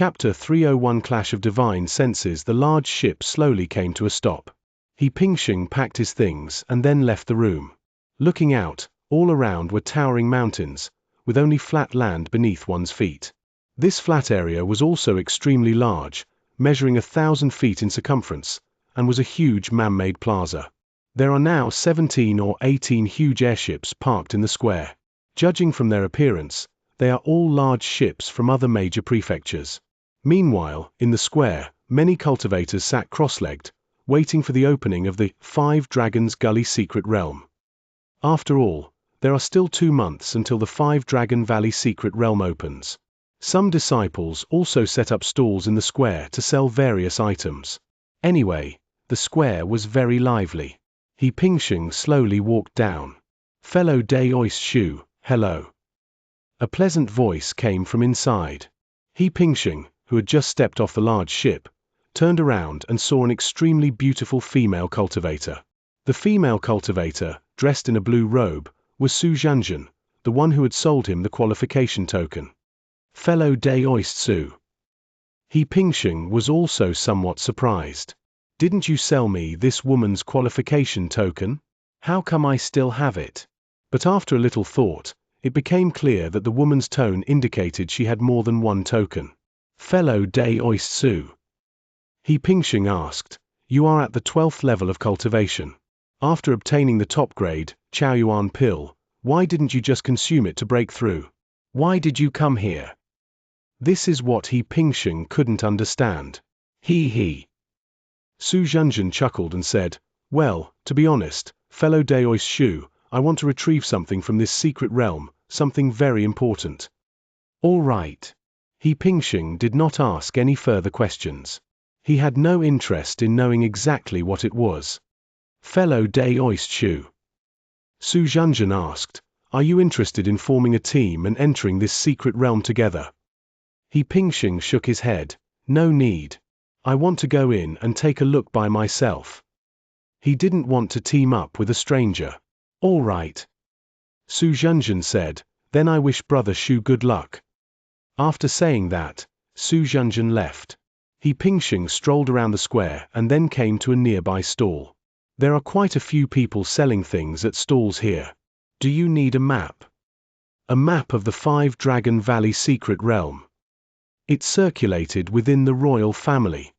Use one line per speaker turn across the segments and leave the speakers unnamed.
Chapter 301 Clash of Divine Senses. The large ship slowly came to a stop. He Pingxing packed his things and then left the room. Looking out, all around were towering mountains, with only flat land beneath one's feet. This flat area was also extremely large, measuring 1,000 feet in circumference, and was a huge man-made plaza. There are now 17 or 18 huge airships parked in the square. Judging from their appearance, they are all large ships from other major prefectures. Meanwhile, in the square, many cultivators sat cross-legged, waiting for the opening of the 5 Dragons Gully Secret Realm. After all, there are still 2 months until the 5 Dragon Valley Secret Realm opens. Some disciples also set up stalls in the square to sell various items. Anyway, the square was very lively. He Pingxing slowly walked down. "Fellow Day Oist Shu, hello." A pleasant voice came from inside. He Pingxing, who had just stepped off the large ship, turned around and saw an extremely beautiful female cultivator. The female cultivator, dressed in a blue robe, was Xianxia, the one who had sold him the qualification token. "Fellow Day Oist Su." He Pingxing was also somewhat surprised. "Didn't you sell me this woman's qualification token? How come I still have it?" But after a little thought, it became clear that the woman's tone indicated she had more than one token. "Fellow Day Oist Su," He Pingxing asked, "you are at the 12th level of cultivation. After obtaining the top grade, Chaoyuan pill, why didn't you just consume it to break through? Why did you come here?" This is what He Pingxing couldn't understand. He. Xianxia chuckled and said, "Well, to be honest, fellow Day Oist Shu, I want to retrieve something from this secret realm, something very important." "All right." He Pingxing did not ask any further questions. He had no interest in knowing exactly what it was. "Fellow Day Oist Shu," Xianxia asked, "are you interested in forming a team and entering this secret realm together?" He Pingxing shook his head. "No need. I want to go in and take a look by myself." He didn't want to team up with a stranger. "All right," Xianxia said, "then I wish Brother Shu good luck." After saying that, Xianxia left. He Pingxing strolled around the square and then came to a nearby stall. There are quite a few people selling things at stalls here. "Do you need a map?" A map of the 5 Dragon Valley Secret Realm. It circulated within the royal family.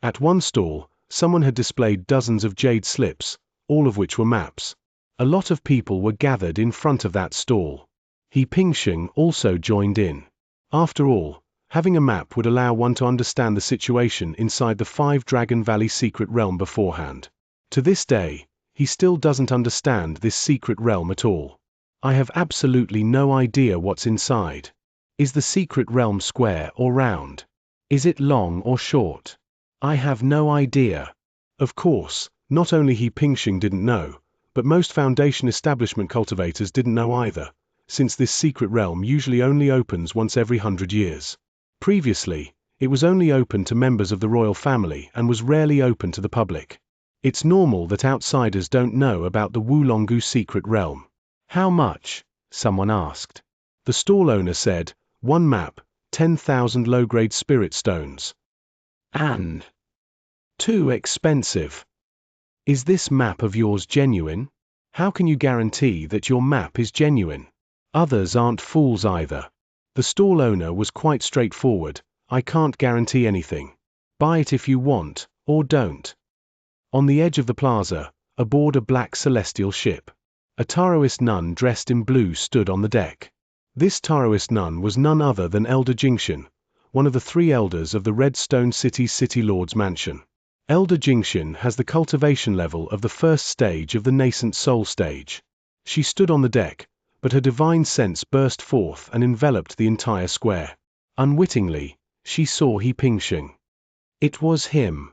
At one stall, someone had displayed dozens of jade slips, all of which were maps. A lot of people were gathered in front of that stall. He Pingxing also joined in. After all, having a map would allow one to understand the situation inside the 5 Dragon Valley Secret Realm beforehand. To this day, he still doesn't understand this secret realm at all. "I have absolutely no idea what's inside. Is the secret realm square or round? Is it long or short? I have no idea." Of course, not only He Pingxing didn't know, but most Foundation establishment cultivators didn't know either, since this secret realm usually only opens once every 100 years. Previously, it was only open to members of the royal family and was rarely open to the public. It's normal that outsiders don't know about the Wulongu secret realm. "How much?" someone asked. The stall owner said, "1 map, 10,000 low-grade spirit stones." "And too expensive. Is this map of yours genuine? How can you guarantee that your map is genuine? Others aren't fools either." The stall owner was quite straightforward. "I can't guarantee anything. Buy it if you want, or don't." On the edge of the plaza, aboard a black celestial ship, a Taoist nun dressed in blue stood on the deck. This Taoist nun was none other than Elder Jingxian, one of the 3 elders of the Redstone City's City Lord's mansion. Elder Jingxian has the cultivation level of the 1st stage of the nascent soul stage. She stood on the deck, but her divine sense burst forth and enveloped the entire square. Unwittingly, she saw He Pingxing. It was him.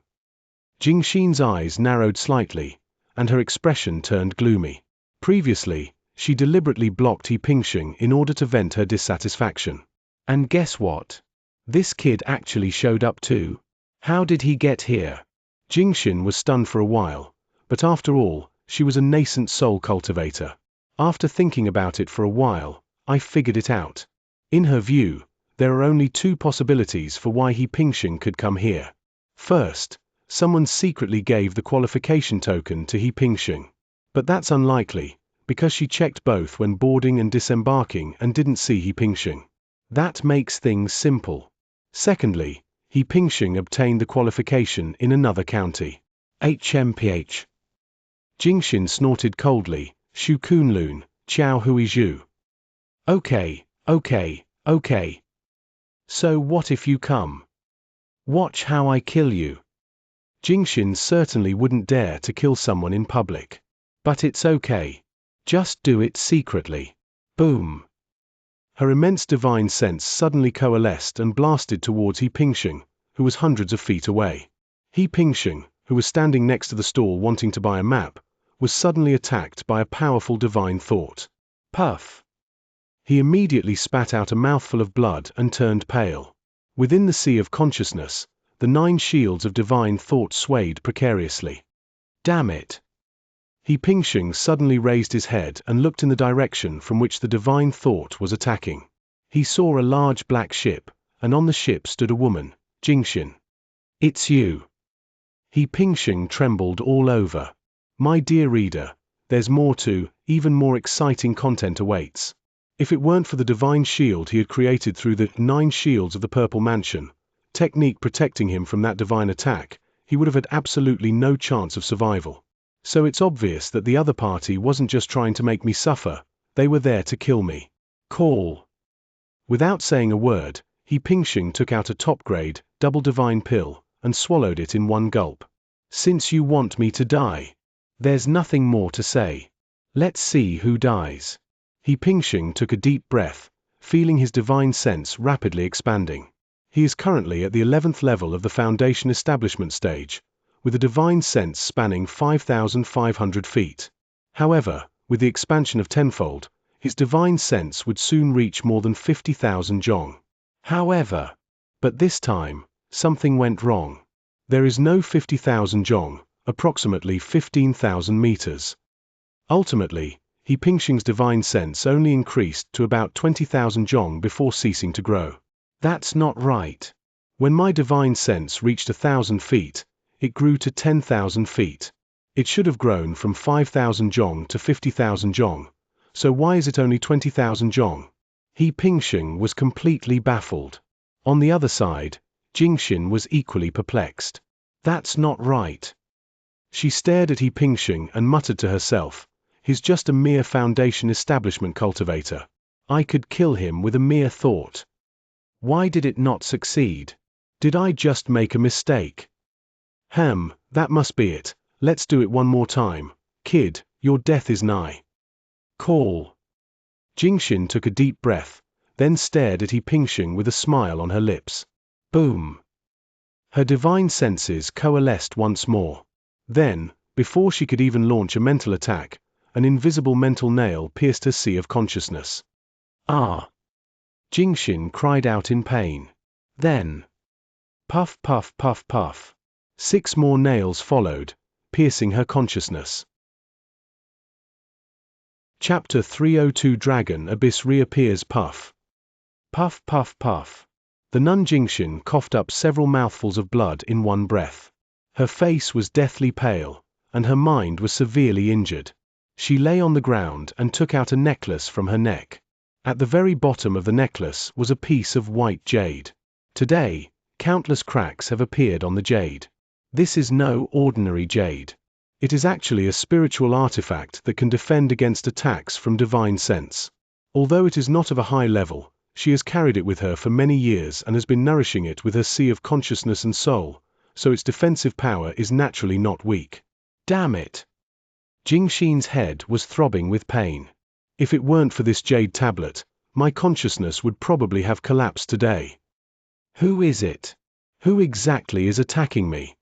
Jingxian's eyes narrowed slightly, and her expression turned gloomy. Previously, she deliberately blocked He Pingxing in order to vent her dissatisfaction. And guess what? This kid actually showed up too. How did he get here? Jingxian was stunned for a while, but after all, she was a nascent soul cultivator. After thinking about it for a while, I figured it out. In her view, There are only two possibilities for why He Pingxing could come here. First, someone secretly gave the qualification token to He Pingxing. But that's unlikely, because she checked both when boarding and disembarking and didn't see He Pingxing. That makes things simple. Secondly, He Pingxing obtained the qualification in another county. HMPH. Jingxin snorted coldly, Shu Kunlun, Qiao Hui Zhu. Okay. So what if you come? Watch how I kill you. Jingxin certainly wouldn't dare to kill someone in public. But it's okay. Just do it secretly. Boom. Her immense divine sense suddenly coalesced and blasted towards He Pingxing, who was hundreds of feet away. He Pingxing, who was standing next to the stall wanting to buy a map, was suddenly attacked by a powerful divine thought. Puff. He immediately spat out a mouthful of blood and turned pale. Within the sea of consciousness, the 9 shields of divine thought swayed precariously. Damn it! He Pingxing suddenly raised his head and looked in the direction from which the divine thought was attacking. He saw a large black ship, and on the ship stood a woman, Jingxin. It's you. He Pingxing trembled all over. My dear reader, there's more to, even more exciting content awaits. If it weren't for the divine shield he had created through the 9 shields of the Purple Mansion, technique protecting him from that divine attack, he would have had absolutely no chance of survival. So it's obvious that the other party wasn't just trying to make me suffer, they were there to kill me. Call. Without saying a word, He Pingxing took out a top-grade, double divine pill, and swallowed it in one gulp. Since you want me to die, there's nothing more to say. Let's see who dies. He Pingxing took a deep breath, feeling his divine sense rapidly expanding. He is currently at the 11th level of the Foundation Establishment stage, with a divine sense spanning 5,500 feet. However, with the expansion of tenfold, his divine sense would soon reach more than 50,000 zhong. But this time, something went wrong. There is no 50,000 zhong, approximately 15,000 meters. Ultimately, He Pingxing's divine sense only increased to about 20,000 zhong before ceasing to grow. That's not right. When my divine sense reached 1,000 feet, it grew to 10,000 feet. It should have grown from 5,000 zhong to 50,000 zhong, so why is it only 20,000 zhong? He Pingxing was completely baffled. On the other side, Jingxin was equally perplexed. That's not right. She stared at He Pingxing and muttered to herself, he's just a mere Foundation Establishment cultivator. I could kill him with a mere thought. Why did it not succeed? Did I just make a mistake? That must be it. Let's do it one more time. Kid, your death is nigh. Call. Jingxin took a deep breath, then stared at He Pingxing with a smile on her lips. Boom. Her divine senses coalesced once more. Then, before she could even launch a mental attack, an invisible mental nail pierced her sea of consciousness. Ah! Jingxin cried out in pain. Then, puff puff puff puff. 6 more nails followed, piercing her consciousness. Chapter 302 Dragon Abyss reappears. Puff. Puff puff puff. The nun Jingxin coughed up several mouthfuls of blood in one breath. Her face was deathly pale, and her mind was severely injured. She lay on the ground and took out a necklace from her neck. At the very bottom of the necklace was a piece of white jade. Today, countless cracks have appeared on the jade. This is no ordinary jade. It is actually a spiritual artifact that can defend against attacks from divine sense. Although it is not of a high level, she has carried it with her for many years and has been nourishing it with her sea of consciousness and soul, so its defensive power is naturally not weak. Damn it! Jingxin's head was throbbing with pain. If it weren't for this jade tablet, my consciousness would probably have collapsed today. Who is it? Who exactly is attacking me?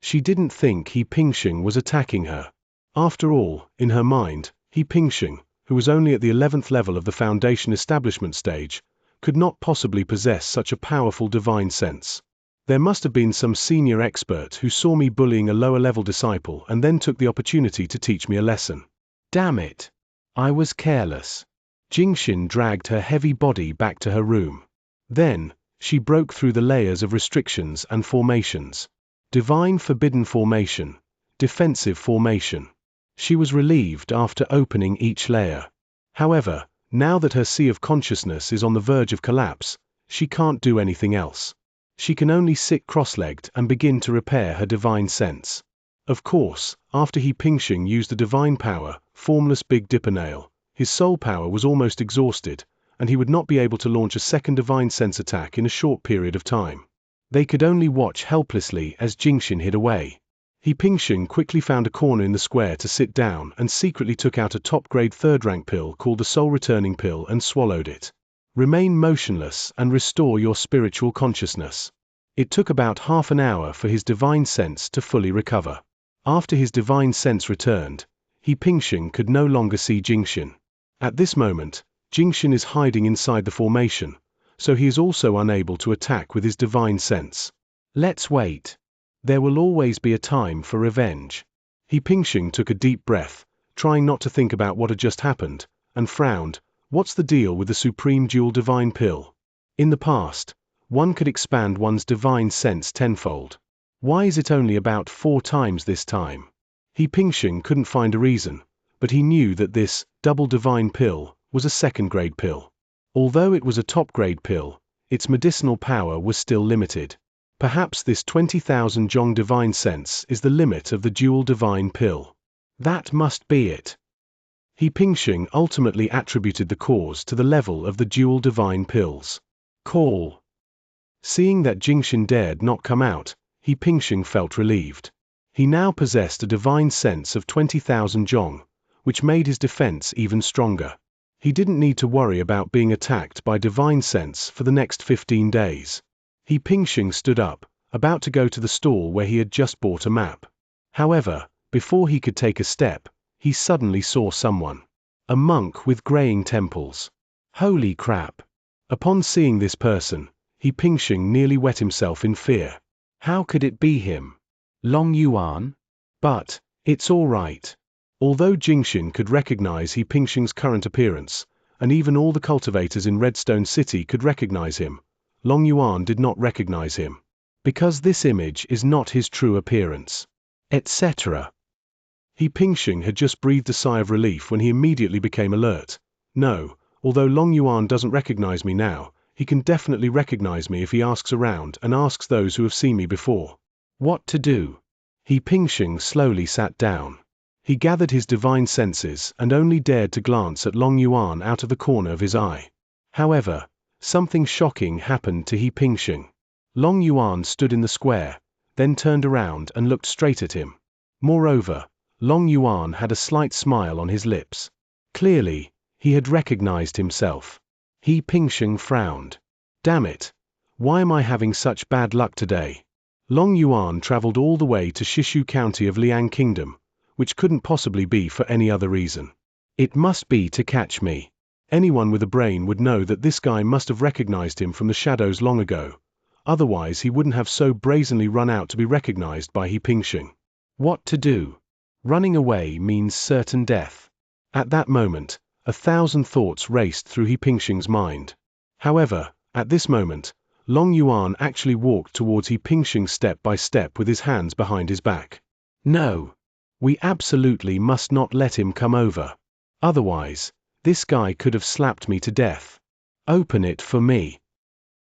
She didn't think He Pingxing was attacking her. After all, in her mind, He Pingxing, who was only at the 11th level of the Foundation Establishment stage, could not possibly possess such a powerful divine sense. There must have been some senior expert who saw me bullying a lower-level disciple and then took the opportunity to teach me a lesson. Damn it! I was careless. Jingxin dragged her heavy body back to her room. Then, she broke through the layers of restrictions and formations. Divine forbidden formation, defensive formation. She was relieved after opening each layer. However, now that her sea of consciousness is on the verge of collapse, she can't do anything else. She can only sit cross-legged and begin to repair her divine sense. Of course, after He Pingxing used the divine power, formless Big Dipper nail, his soul power was almost exhausted, and he would not be able to launch a second divine sense attack in a short period of time. They could only watch helplessly as Jingxin hid away. He Pingxing quickly found a corner in the square to sit down and secretly took out a top-grade third-rank pill called the soul-returning pill and swallowed it. Remain motionless and restore your spiritual consciousness. It took about half an hour for his divine sense to fully recover. After his divine sense returned, He Pingxing could no longer see Jingxin. At this moment, Jingxin is hiding inside the formation, so he is also unable to attack with his divine sense. Let's wait. There will always be a time for revenge. He Pingxing took a deep breath, trying not to think about what had just happened, and frowned. What's the deal with the Supreme Dual Divine Pill? In the past, one could expand one's divine sense tenfold. Why is it only about 4 times this time? He Pingxing couldn't find a reason, but he knew that this double divine pill was a second-grade pill. Although it was a top-grade pill, its medicinal power was still limited. Perhaps this 20,000 Zhong divine sense is the limit of the dual divine pill. That must be it. He Pingxing ultimately attributed the cause to the level of the dual divine pills. Call. Seeing that Jingxin dared not come out, He Pingxing felt relieved. He now possessed a divine sense of 20,000 Zhong, which made his defense even stronger. He didn't need to worry about being attacked by divine sense for the next 15 days. He Pingxing stood up, about to go to the stall where he had just bought a map. However, before he could take a step, he suddenly saw someone. A monk with graying temples. Holy crap! Upon seeing this person, He Pingxing nearly wet himself in fear. How could it be him? Long Yuan? But, it's all right. Although Jingxin could recognize He Pingxing's current appearance, and even all the cultivators in Redstone City could recognize him, Long Yuan did not recognize him. Because this image is not his true appearance. Etc. He Pingxing had just breathed a sigh of relief when he immediately became alert. No, although Long Yuan doesn't recognize me now, he can definitely recognize me if he asks around and asks those who have seen me before. What to do? He Pingxing slowly sat down. He gathered his divine senses and only dared to glance at Long Yuan out of the corner of his eye. However, something shocking happened to He Pingxing. Long Yuan stood in the square, then turned around and looked straight at him. Moreover, Long Yuan had a slight smile on his lips. Clearly, he had recognized himself. He Pingxing frowned. Damn it! Why am I having such bad luck today? Long Yuan traveled all the way to Shishu County of Liang Kingdom, which couldn't possibly be for any other reason. It must be to catch me. Anyone with a brain would know that this guy must have recognized him from the shadows long ago. Otherwise he wouldn't have so brazenly run out to be recognized by He Pingxing. What to do? Running away means certain death. At that moment, 1,000 thoughts raced through He Pingxing's mind. However, at this moment, Long Yuan actually walked towards He Pingxing step by step with his hands behind his back. No. We absolutely must not let him come over. Otherwise, this guy could have slapped me to death. Open it for me.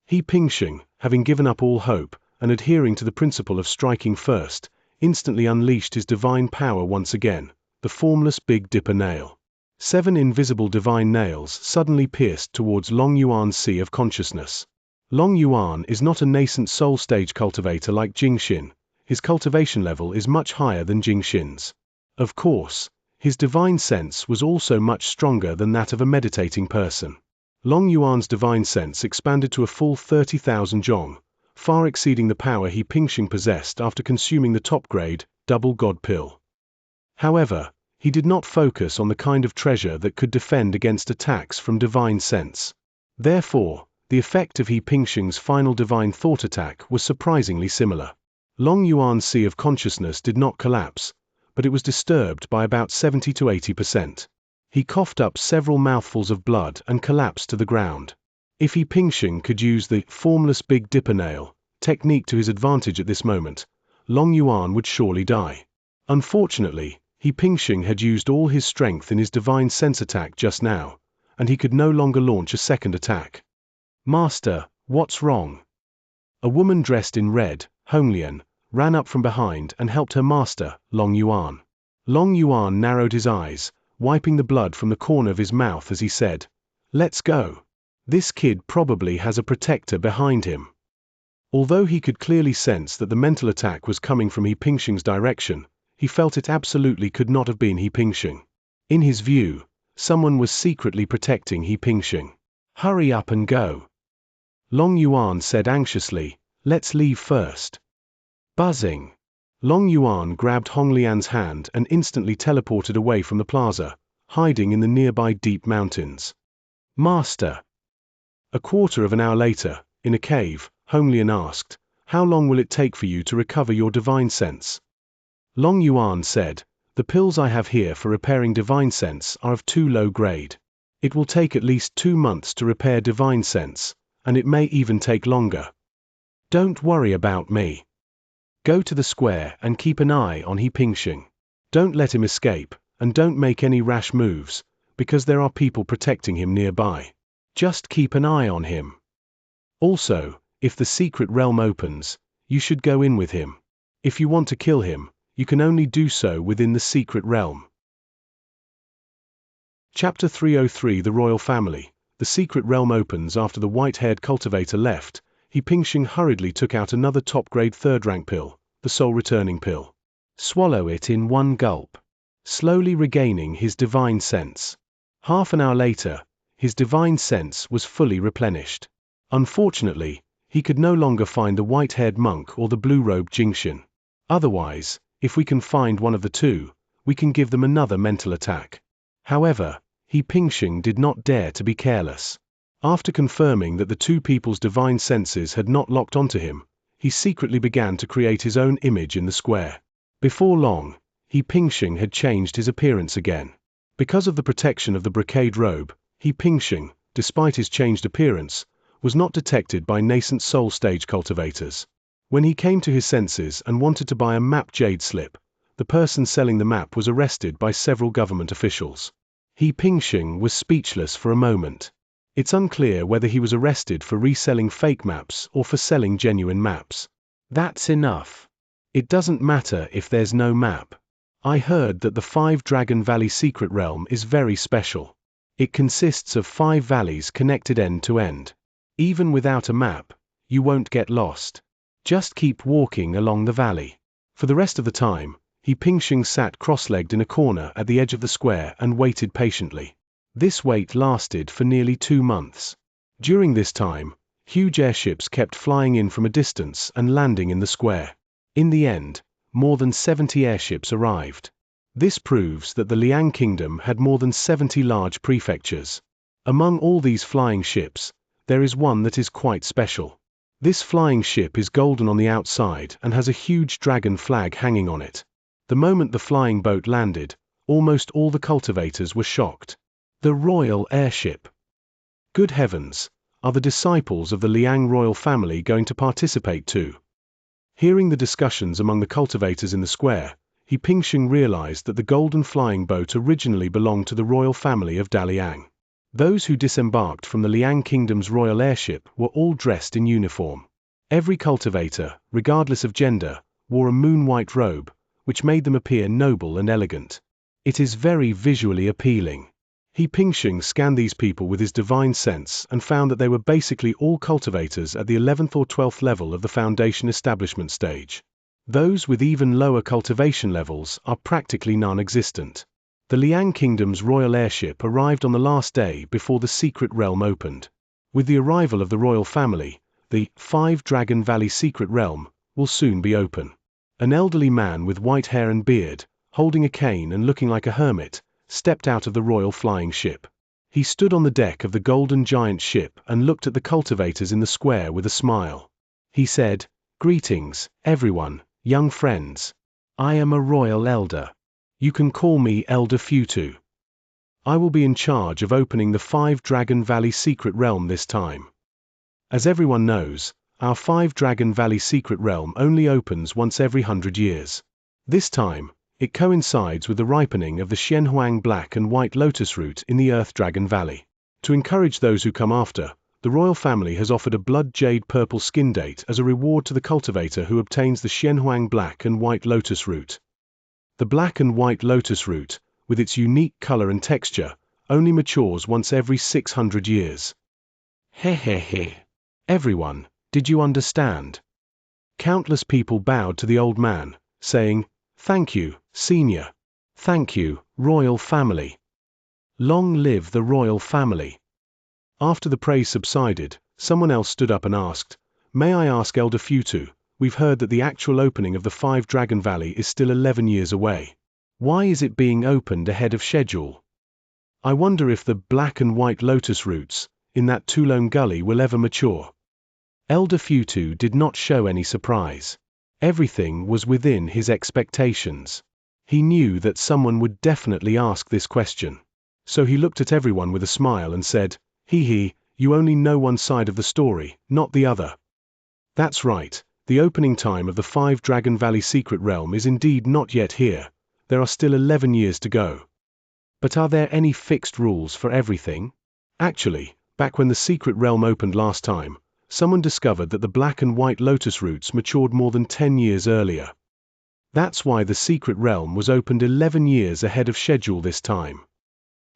He Pingxing, having given up all hope, and adhering to the principle of striking first, instantly unleashed his divine power once again, the formless Big Dipper nail. 7 invisible divine nails suddenly pierced towards Long Yuan's sea of consciousness. Long Yuan is not a nascent soul stage cultivator like Jingxin. His cultivation level is much higher than Jingxin's. Of course, his divine sense was also much stronger than that of a meditating person. Long Yuan's divine sense expanded to a full 30,000 Zhong, far exceeding the power He Pingxing possessed after consuming the top-grade, double god pill. However, he did not focus on the kind of treasure that could defend against attacks from divine sense. Therefore, the effect of He Pingxing's final divine thought attack was surprisingly similar. Long Yuan's sea of consciousness did not collapse, but it was disturbed by about 70 to 80%. He coughed up several mouthfuls of blood and collapsed to the ground. If He Pingxing could use the formless Big Dipper nail technique to his advantage at this moment, Long Yuan would surely die. Unfortunately, He Pingxing had used all his strength in his divine sense attack just now, and he could no longer launch a second attack. Master, what's wrong? A woman dressed in red, Honglian, ran up from behind and helped her master, Long Yuan. Long Yuan narrowed his eyes, wiping the blood from the corner of his mouth as he said, "Let's go. This kid probably has a protector behind him." Although he could clearly sense that the mental attack was coming from He Pingxing's direction, he felt it absolutely could not have been He Pingxing. In his view, someone was secretly protecting He Pingxing. "Hurry up and go," Long Yuan said anxiously, "let's leave first." Buzzing. Long Yuan grabbed Honglian's hand and instantly teleported away from the plaza, hiding in the nearby deep mountains. Master. A quarter of an hour later, in a cave, Honglian asked, "How long will it take for you to recover your divine sense?" Long Yuan said, "The pills I have here for repairing divine sense are of too low grade. It will take at least 2 months to repair divine sense, and it may even take longer. Don't worry about me. Go to the square and keep an eye on He Pingxing. Don't let him escape, and don't make any rash moves, because there are people protecting him nearby. Just keep an eye on him. Also, if the secret realm opens, you should go in with him. If you want to kill him, you can only do so within the secret realm." Chapter 303 The Royal Family. The secret realm opens after the white-haired cultivator left. He Pingxing hurriedly took out another top-grade third-rank pill, the soul-returning pill. Swallow it in one gulp, slowly regaining his divine sense. Half an hour later, his divine sense was fully replenished. Unfortunately, he could no longer find the white-haired monk or the blue-robed Jingxin. Otherwise, if we can find one of the two, we can give them another mental attack. However, He Pingxing did not dare to be careless. After confirming that the two people's divine senses had not locked onto him, he secretly began to create his own image in the square. Before long, He Pingxing had changed his appearance again. Because of the protection of the brocade robe, He Pingxing, despite his changed appearance, was not detected by nascent soul stage cultivators. When he came to his senses and wanted to buy a map jade slip, the person selling the map was arrested by several government officials. He Pingxing was speechless for a moment. It's unclear whether he was arrested for reselling fake maps or for selling genuine maps. That's enough. It doesn't matter if there's no map. I heard that the 5 Dragon Valley secret realm is very special. It consists of 5 valleys connected end to end. Even without a map, you won't get lost. Just keep walking along the valley. For the rest of the time, He Pingxing sat cross-legged in a corner at the edge of the square and waited patiently. This wait lasted for nearly 2 months. During this time, huge airships kept flying in from a distance and landing in the square. In the end, more than 70 airships arrived. This proves that the Liang Kingdom had more than 70 large prefectures. Among all these flying ships, there is one that is quite special. This flying ship is golden on the outside and has a huge dragon flag hanging on it. The moment the flying boat landed, almost all the cultivators were shocked. The royal airship. Good heavens, are the disciples of the Liang royal family going to participate too? Hearing the discussions among the cultivators in the square, He Pingxing realized that the golden flying boat originally belonged to the royal family of Daliang. Those who disembarked from the Liang Kingdom's royal airship were all dressed in uniform. Every cultivator, regardless of gender, wore a moon-white robe, which made them appear noble and elegant. It is very visually appealing. He Pingxing scanned these people with his divine sense and found that they were basically all cultivators at the 11th or 12th level of the foundation establishment stage. Those with even lower cultivation levels are practically non-existent. The Liang Kingdom's royal airship arrived on the last day before the secret realm opened. With the arrival of the royal family, the 5 Dragon Valley secret realm will soon be open. An elderly man with white hair and beard, holding a cane and looking like a hermit, stepped out of the royal flying ship. He stood on the deck of the golden giant ship and looked at the cultivators in the square with a smile. He said, "Greetings, everyone, young friends. I am a royal elder. You can call me Elder Futu. I will be in charge of opening the 5-Dragon Valley Secret Realm this time. As everyone knows, our 5-Dragon Valley Secret Realm only opens once every 100 years. This time, it coincides with the ripening of the Xianxia Black and White Lotus Root in the Earth Dragon Valley. To encourage those who come after, the royal family has offered a blood jade purple skin date as a reward to the cultivator who obtains the Xianxia Black and White Lotus Root. The Black and White Lotus Root, with its unique color and texture, only matures once every 600 years. Hehehe. Everyone, did you understand? Countless people bowed to the old man, saying, "Thank you, Senior. Thank you, royal family. Long live the royal family." After the praise subsided, someone else stood up and asked, "May I ask Elder Futu, we've heard that the actual opening of the 5-Dragon Valley is still 11 years away. Why is it being opened ahead of schedule? I wonder if the Black and White Lotus Roots in that Tulone Gully will ever mature." Elder Futu did not show any surprise. Everything was within his expectations. He knew that someone would definitely ask this question. So he looked at everyone with a smile and said, "Hee, you only know one side of the story, not the other." That's right, the opening time of the 5-Dragon Valley Secret Realm is indeed not yet here. There are still 11 years to go. But are there any fixed rules for everything? Actually, back when the Secret Realm opened last time, someone discovered that the Black and White Lotus Roots matured more than 10 years earlier. That's why the Secret Realm was opened 11 years ahead of schedule this time.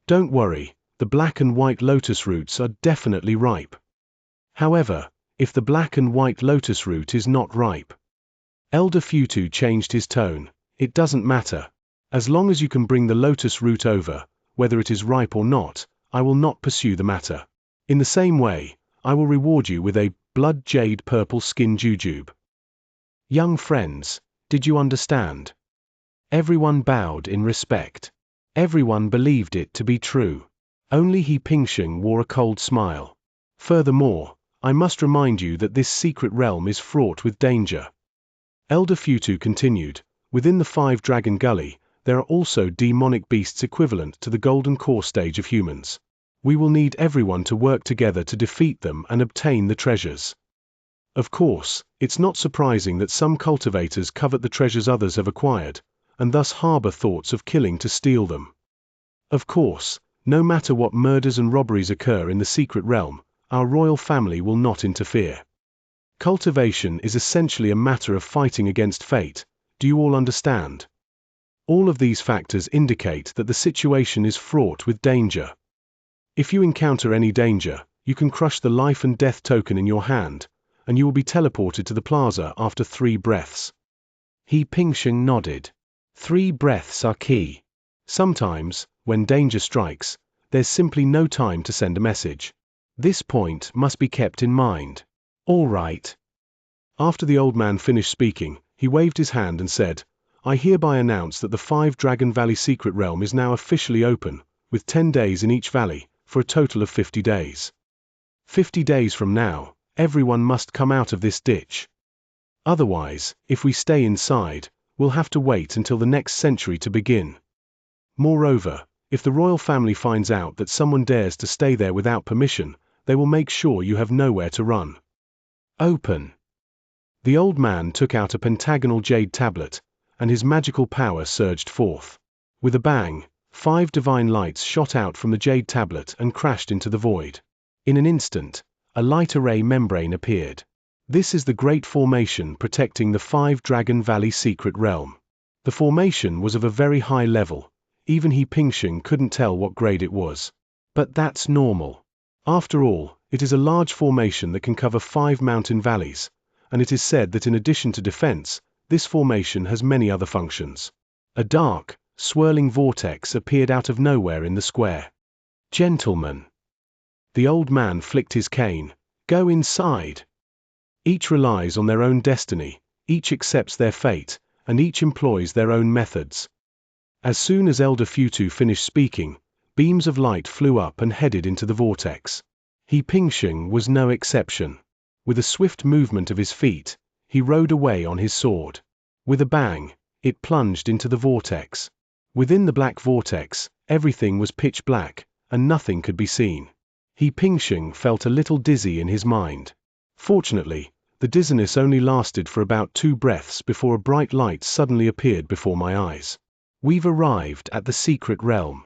Don't worry, the Black and White Lotus Roots are definitely ripe. However, if the Black and White Lotus Root is not ripe, Elder Futu changed his tone, "It doesn't matter. As long as you can bring the Lotus Root over, whether it is ripe or not, I will not pursue the matter. In the same way, I will reward you with a blood jade purple skin jujube." Young friends, did you understand? Everyone bowed in respect. Everyone believed it to be true. Only He Pingsheng wore a cold smile. Furthermore, I must remind you that this secret realm is fraught with danger. Elder Futu continued, "Within the 5-Dragon Gully, there are also demonic beasts equivalent to the golden core stage of humans. We will need everyone to work together to defeat them and obtain the treasures." Of course, it's not surprising that some cultivators covet the treasures others have acquired, and thus harbor thoughts of killing to steal them. Of course, no matter what murders and robberies occur in the secret realm, our royal family will not interfere. Cultivation is essentially a matter of fighting against fate. Do you all understand? All of these factors indicate that the situation is fraught with danger. If you encounter any danger, you can crush the life and death token in your hand, and you will be teleported to the plaza after 3 breaths. He Pingsheng nodded. 3 breaths are key. Sometimes, when danger strikes, there's simply no time to send a message. This point must be kept in mind. All right. After the old man finished speaking, he waved his hand and said, "I hereby announce that the 5-Dragon Valley Secret Realm is now officially open, with 10 days in each valley, for a total of 50 days. 50 days from now, everyone must come out of this ditch. Otherwise, if we stay inside, we'll have to wait until the next century to begin. Moreover, if the royal family finds out that someone dares to stay there without permission, they will make sure you have nowhere to run. Open." The old man took out a pentagonal jade tablet, and his magical power surged forth. With a bang, 5 divine lights shot out from the jade tablet and crashed into the void. In an instant, a light array membrane appeared. This is the Great Formation protecting the 5-Dragon Valley Secret Realm. The formation was of a very high level. Even He Pingsheng couldn't tell what grade it was. But that's normal. After all, it is a large formation that can cover 5 mountain valleys, and it is said that in addition to defense, this formation has many other functions. A dark, swirling vortex appeared out of nowhere in the square. "Gentlemen." The old man flicked his cane. "Go inside. Each relies on their own destiny, each accepts their fate, and each employs their own methods." As soon as Elder Futu finished speaking, beams of light flew up and headed into the vortex. He Pingsheng was no exception. With a swift movement of his feet, he rode away on his sword. With a bang, it plunged into the vortex. Within the black vortex, everything was pitch black, and nothing could be seen. He Pingxing felt a little dizzy in his mind. Fortunately, the dizziness only lasted for about 2 breaths before a bright light suddenly appeared before my eyes. We've arrived at the secret realm.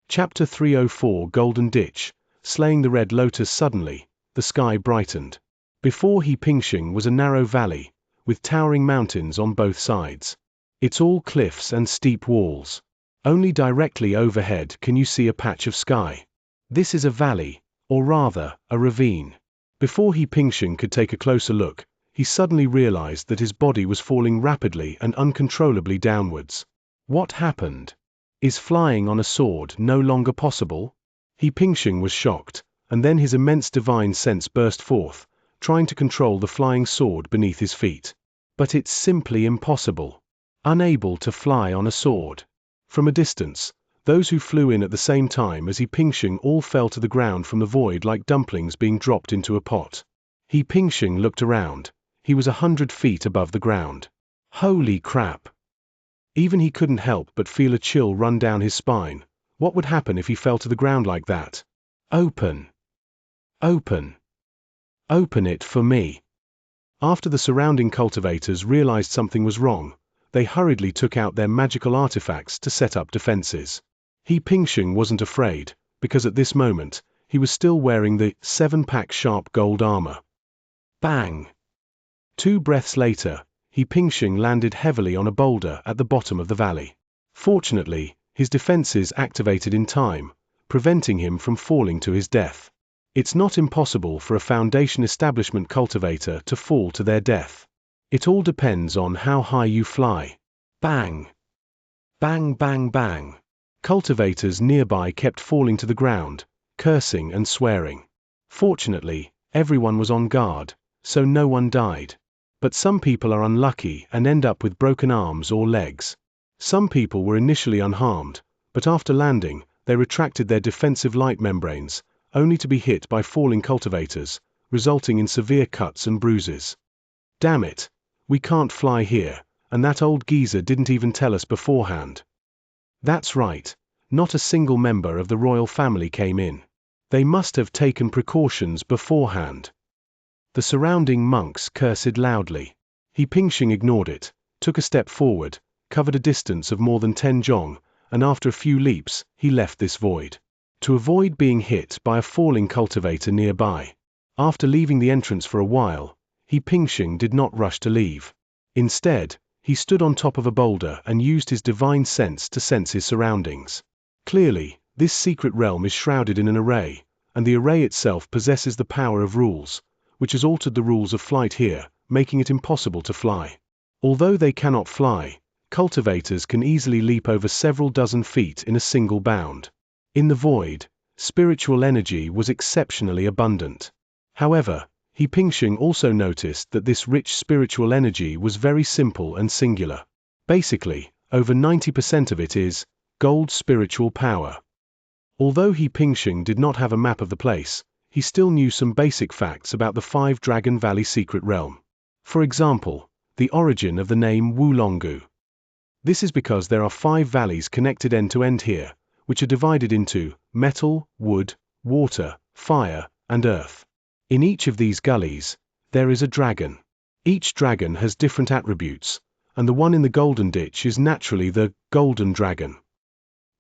Chapter 304 Golden Ditch. Slaying the Red Lotus. Suddenly, the sky brightened. Before He Pingxing was a narrow valley, with towering mountains on both sides. It's all cliffs and steep walls. Only directly overhead can you see a patch of sky. This is a valley, or rather, a ravine. Before He Pingxing could take a closer look, he suddenly realized that his body was falling rapidly and uncontrollably downwards. What happened? Is flying on a sword no longer possible? He Pingxing was shocked, and then his immense divine sense burst forth, trying to control the flying sword beneath his feet. But it's simply impossible. Unable to fly on a sword. From a distance, those who flew in at the same time as He Pingxing all fell to the ground from the void like dumplings being dropped into a pot. He Pingxing looked around. He was 100 feet above the ground. Holy crap! Even he couldn't help but feel a chill run down his spine. What would happen if he fell to the ground like that? Open! Open! Open it for me! After the surrounding cultivators realized something was wrong, they hurriedly took out their magical artifacts to set up defenses. He Pingxing wasn't afraid, because at this moment, he was still wearing the 7-pack sharp gold armor. Bang! 2 breaths later, He Pingxing landed heavily on a boulder at the bottom of the valley. Fortunately, his defenses activated in time, preventing him from falling to his death. It's not impossible for a Foundation Establishment cultivator to fall to their death. It all depends on how high you fly. Bang! Bang bang bang! Cultivators nearby kept falling to the ground, cursing and swearing. Fortunately, everyone was on guard, so no one died. But some people are unlucky and end up with broken arms or legs. Some people were initially unharmed, but after landing, they retracted their defensive light membranes, only to be hit by falling cultivators, resulting in severe cuts and bruises. Damn it! We can't fly here, and that old geezer didn't even tell us beforehand. That's right, not a single member of the royal family came in. They must have taken precautions beforehand. The surrounding monks cursed loudly. He Pingxing ignored it, took a step forward, covered a distance of more than 10 zhong, and after a few leaps, he left this void. To avoid being hit by a falling cultivator nearby. After leaving the entrance for a while, He Pingxing did not rush to leave. Instead, he stood on top of a boulder and used his divine sense to sense his surroundings. Clearly, this secret realm is shrouded in an array, and the array itself possesses the power of rules, which has altered the rules of flight here, making it impossible to fly. Although they cannot fly, cultivators can easily leap over several dozen feet in a single bound. In the void, spiritual energy was exceptionally abundant. However, He Pingxing also noticed that this rich spiritual energy was very simple and singular. Basically, over 90% of it is gold spiritual power. Although He Pingxing did not have a map of the place, he still knew some basic facts about the 5 Dragon Valley secret realm. For example, the origin of the name Wulongu. This is because there are 5 valleys connected end to end here, which are divided into metal, wood, water, fire, and earth. In each of these gullies, there is a dragon. Each dragon has different attributes, and the one in the Golden Ditch is naturally the Golden Dragon.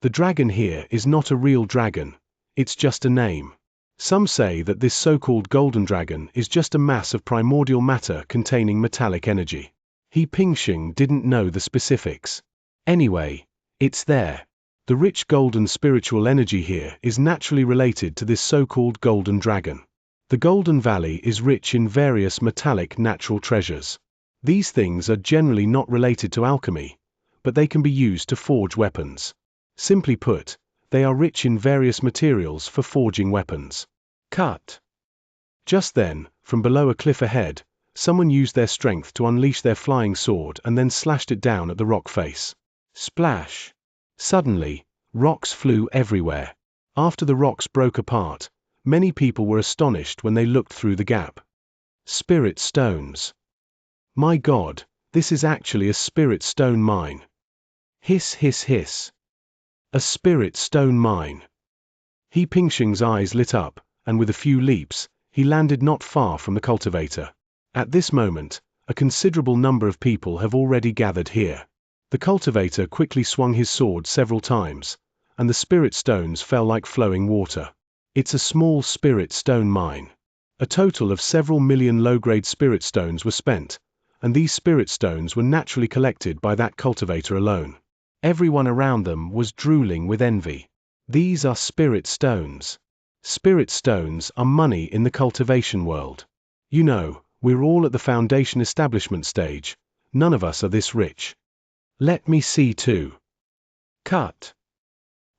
The dragon here is not a real dragon, it's just a name. Some say that this so-called Golden Dragon is just a mass of primordial matter containing metallic energy. He Pingxing didn't know the specifics. Anyway, it's there. The rich golden spiritual energy here is naturally related to this so-called Golden Dragon. The Golden Valley is rich in various metallic natural treasures. These things are generally not related to alchemy, but they can be used to forge weapons. Simply put, they are rich in various materials for forging weapons. Cut! Just then, from below a cliff ahead, someone used their strength to unleash their flying sword and then slashed it down at the rock face. Splash! Suddenly, rocks flew everywhere. After the rocks broke apart, many people were astonished when they looked through the gap. Spirit stones. My God, This is actually a spirit stone mine. Hiss hiss hiss. A spirit stone mine. He Pingxing's eyes lit up, and with a few leaps, he landed not far from the cultivator. At this moment, a considerable number of people have already gathered here. The cultivator quickly swung his sword several times, and the spirit stones fell like flowing water. It's a small spirit stone mine. A total of several million low-grade spirit stones were spent, and these spirit stones were naturally collected by that cultivator alone. Everyone around them was drooling with envy. These are spirit stones. Spirit stones are money in the cultivation world. You know, we're all at the foundation establishment stage. None of us are this rich. Let me see too. Cut.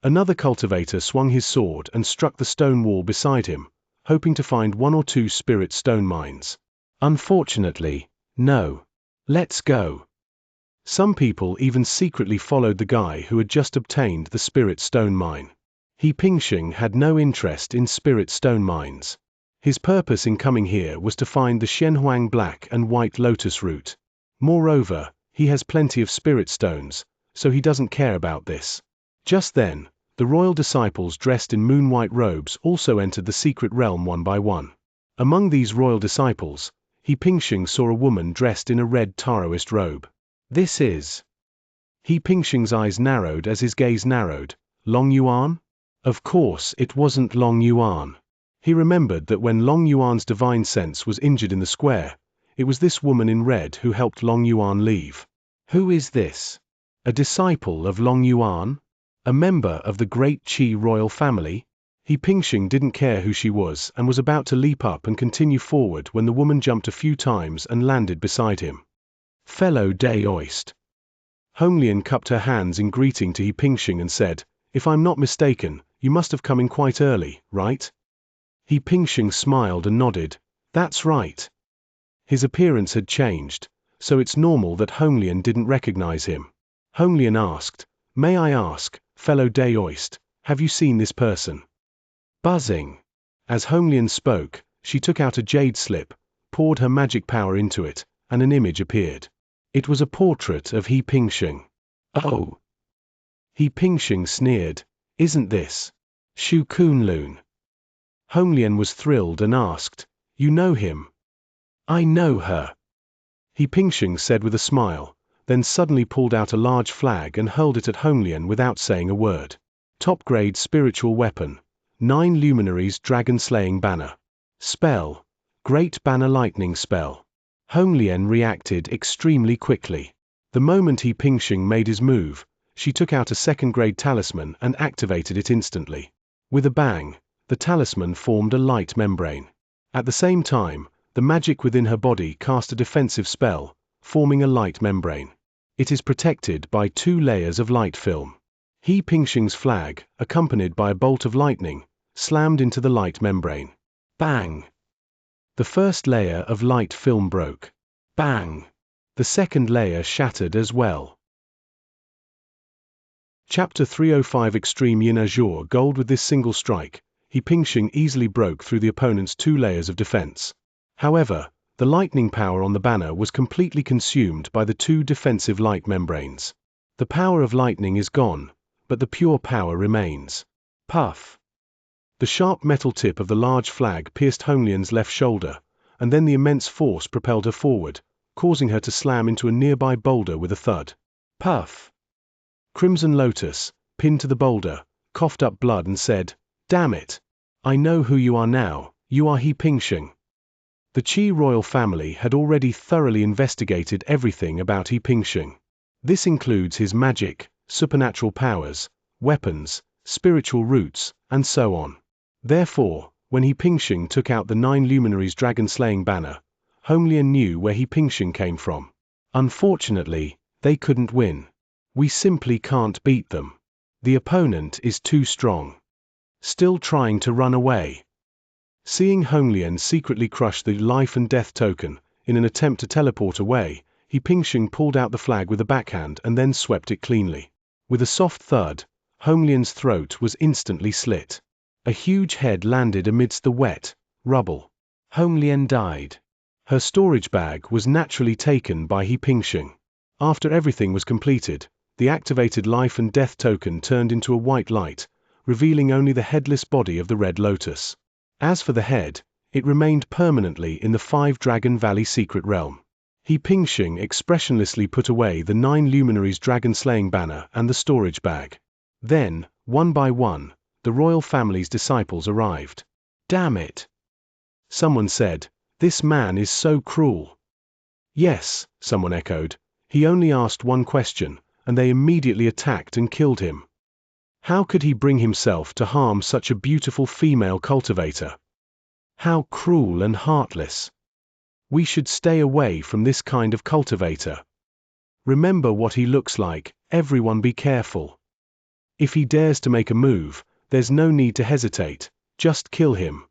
Another cultivator swung his sword and struck the stone wall beside him, hoping to find one or two spirit stone mines. Unfortunately, no. Let's go. Some people even secretly followed the guy who had just obtained the spirit stone mine. He Pingxing had no interest in spirit stone mines. His purpose in coming here was to find the Xianxia black and white lotus root. Moreover, he has plenty of spirit stones, so he doesn't care about this. Just then, the royal disciples dressed in moon-white robes also entered the secret realm one by one. Among these royal disciples, He Pingxing saw a woman dressed in a red Taoist robe. This is... He Pingxing's eyes narrowed as his gaze narrowed. Long Yuan? Of course it wasn't Long Yuan. He remembered that when Long Yuan's divine sense was injured in the square, it was this woman in red who helped Long Yuan leave. Who is this? A disciple of Long Yuan? A member of the great Qi royal family? He Pingxing didn't care who she was and was about to leap up and continue forward when the woman jumped a few times and landed beside him. Fellow Daoist. Honglian cupped her hands in greeting to He Pingxing and said, "If I'm not mistaken, you must have come in quite early, right?" He Pingxing smiled and nodded. That's right. His appearance had changed, so it's normal that Honglian didn't recognize him. Honglian asked, "May I ask, fellow Daoist, have you seen this person?" Buzzing. As Honglian spoke, she took out a jade slip, poured her magic power into it, and an image appeared. It was a portrait of He Pingxing. Oh! He Pingxing sneered. Isn't this Shu Kunlun? Honglian was thrilled and asked, "You know him?" "I know her," He Pingxing said with a smile, then suddenly pulled out a large flag and hurled it at Honglian without saying a word. Top-grade spiritual weapon. 9 luminaries dragon-slaying banner. Spell. Great banner lightning spell. Honglian reacted extremely quickly. The moment He Pingxing made his move, she took out a second-grade talisman and activated it instantly. With a bang, the talisman formed a light membrane. At the same time, the magic within her body cast a defensive spell, forming a light membrane. It is protected by 2 layers of light film. He Pingxing's flag, accompanied by a bolt of lightning, slammed into the light membrane. Bang! The first layer of light film broke. Bang! The second layer shattered as well. Chapter 305 Extreme Yin Azure Gold. With this single strike, He Pingxing easily broke through the opponent's 2 layers of defense. However, the lightning power on the banner was completely consumed by the 2 defensive light membranes. The power of lightning is gone, but the pure power remains. Puff! The sharp metal tip of the large flag pierced Honglian's left shoulder, and then the immense force propelled her forward, causing her to slam into a nearby boulder with a thud. Puff! Crimson Lotus, pinned to the boulder, coughed up blood and said, "Damn it! I know who you are now, you are He Pingxing." The Qi royal family had already thoroughly investigated everything about He Pingxing. This includes his magic, supernatural powers, weapons, spiritual roots, and so on. Therefore, when He Pingxing took out the 9 luminaries dragon-slaying banner, Honglian knew where He Pingxing came from. Unfortunately, they couldn't win. We simply can't beat them. The opponent is too strong. Still trying to run away. Seeing Honglian secretly crush the life and death token, in an attempt to teleport away, He Pingxing pulled out the flag with a backhand and then swept it cleanly. With a soft thud, Honglian's throat was instantly slit. A huge head landed amidst the wet rubble. Honglian died. Her storage bag was naturally taken by He Pingxing. After everything was completed, the activated life and death token turned into a white light, revealing only the headless body of the Red Lotus. As for the head, it remained permanently in the 5-Dragon Valley secret realm. He Pingxing expressionlessly put away the 9 luminaries dragon-slaying banner and the storage bag. Then, one by one, the royal family's disciples arrived. "Damn it!" someone said. "This man is so cruel." "Yes," someone echoed. "He only asked one question, and they immediately attacked and killed him. How could he bring himself to harm such a beautiful female cultivator? How cruel and heartless. We should stay away from this kind of cultivator. Remember what he looks like, everyone be careful. If he dares to make a move, there's no need to hesitate, just kill him."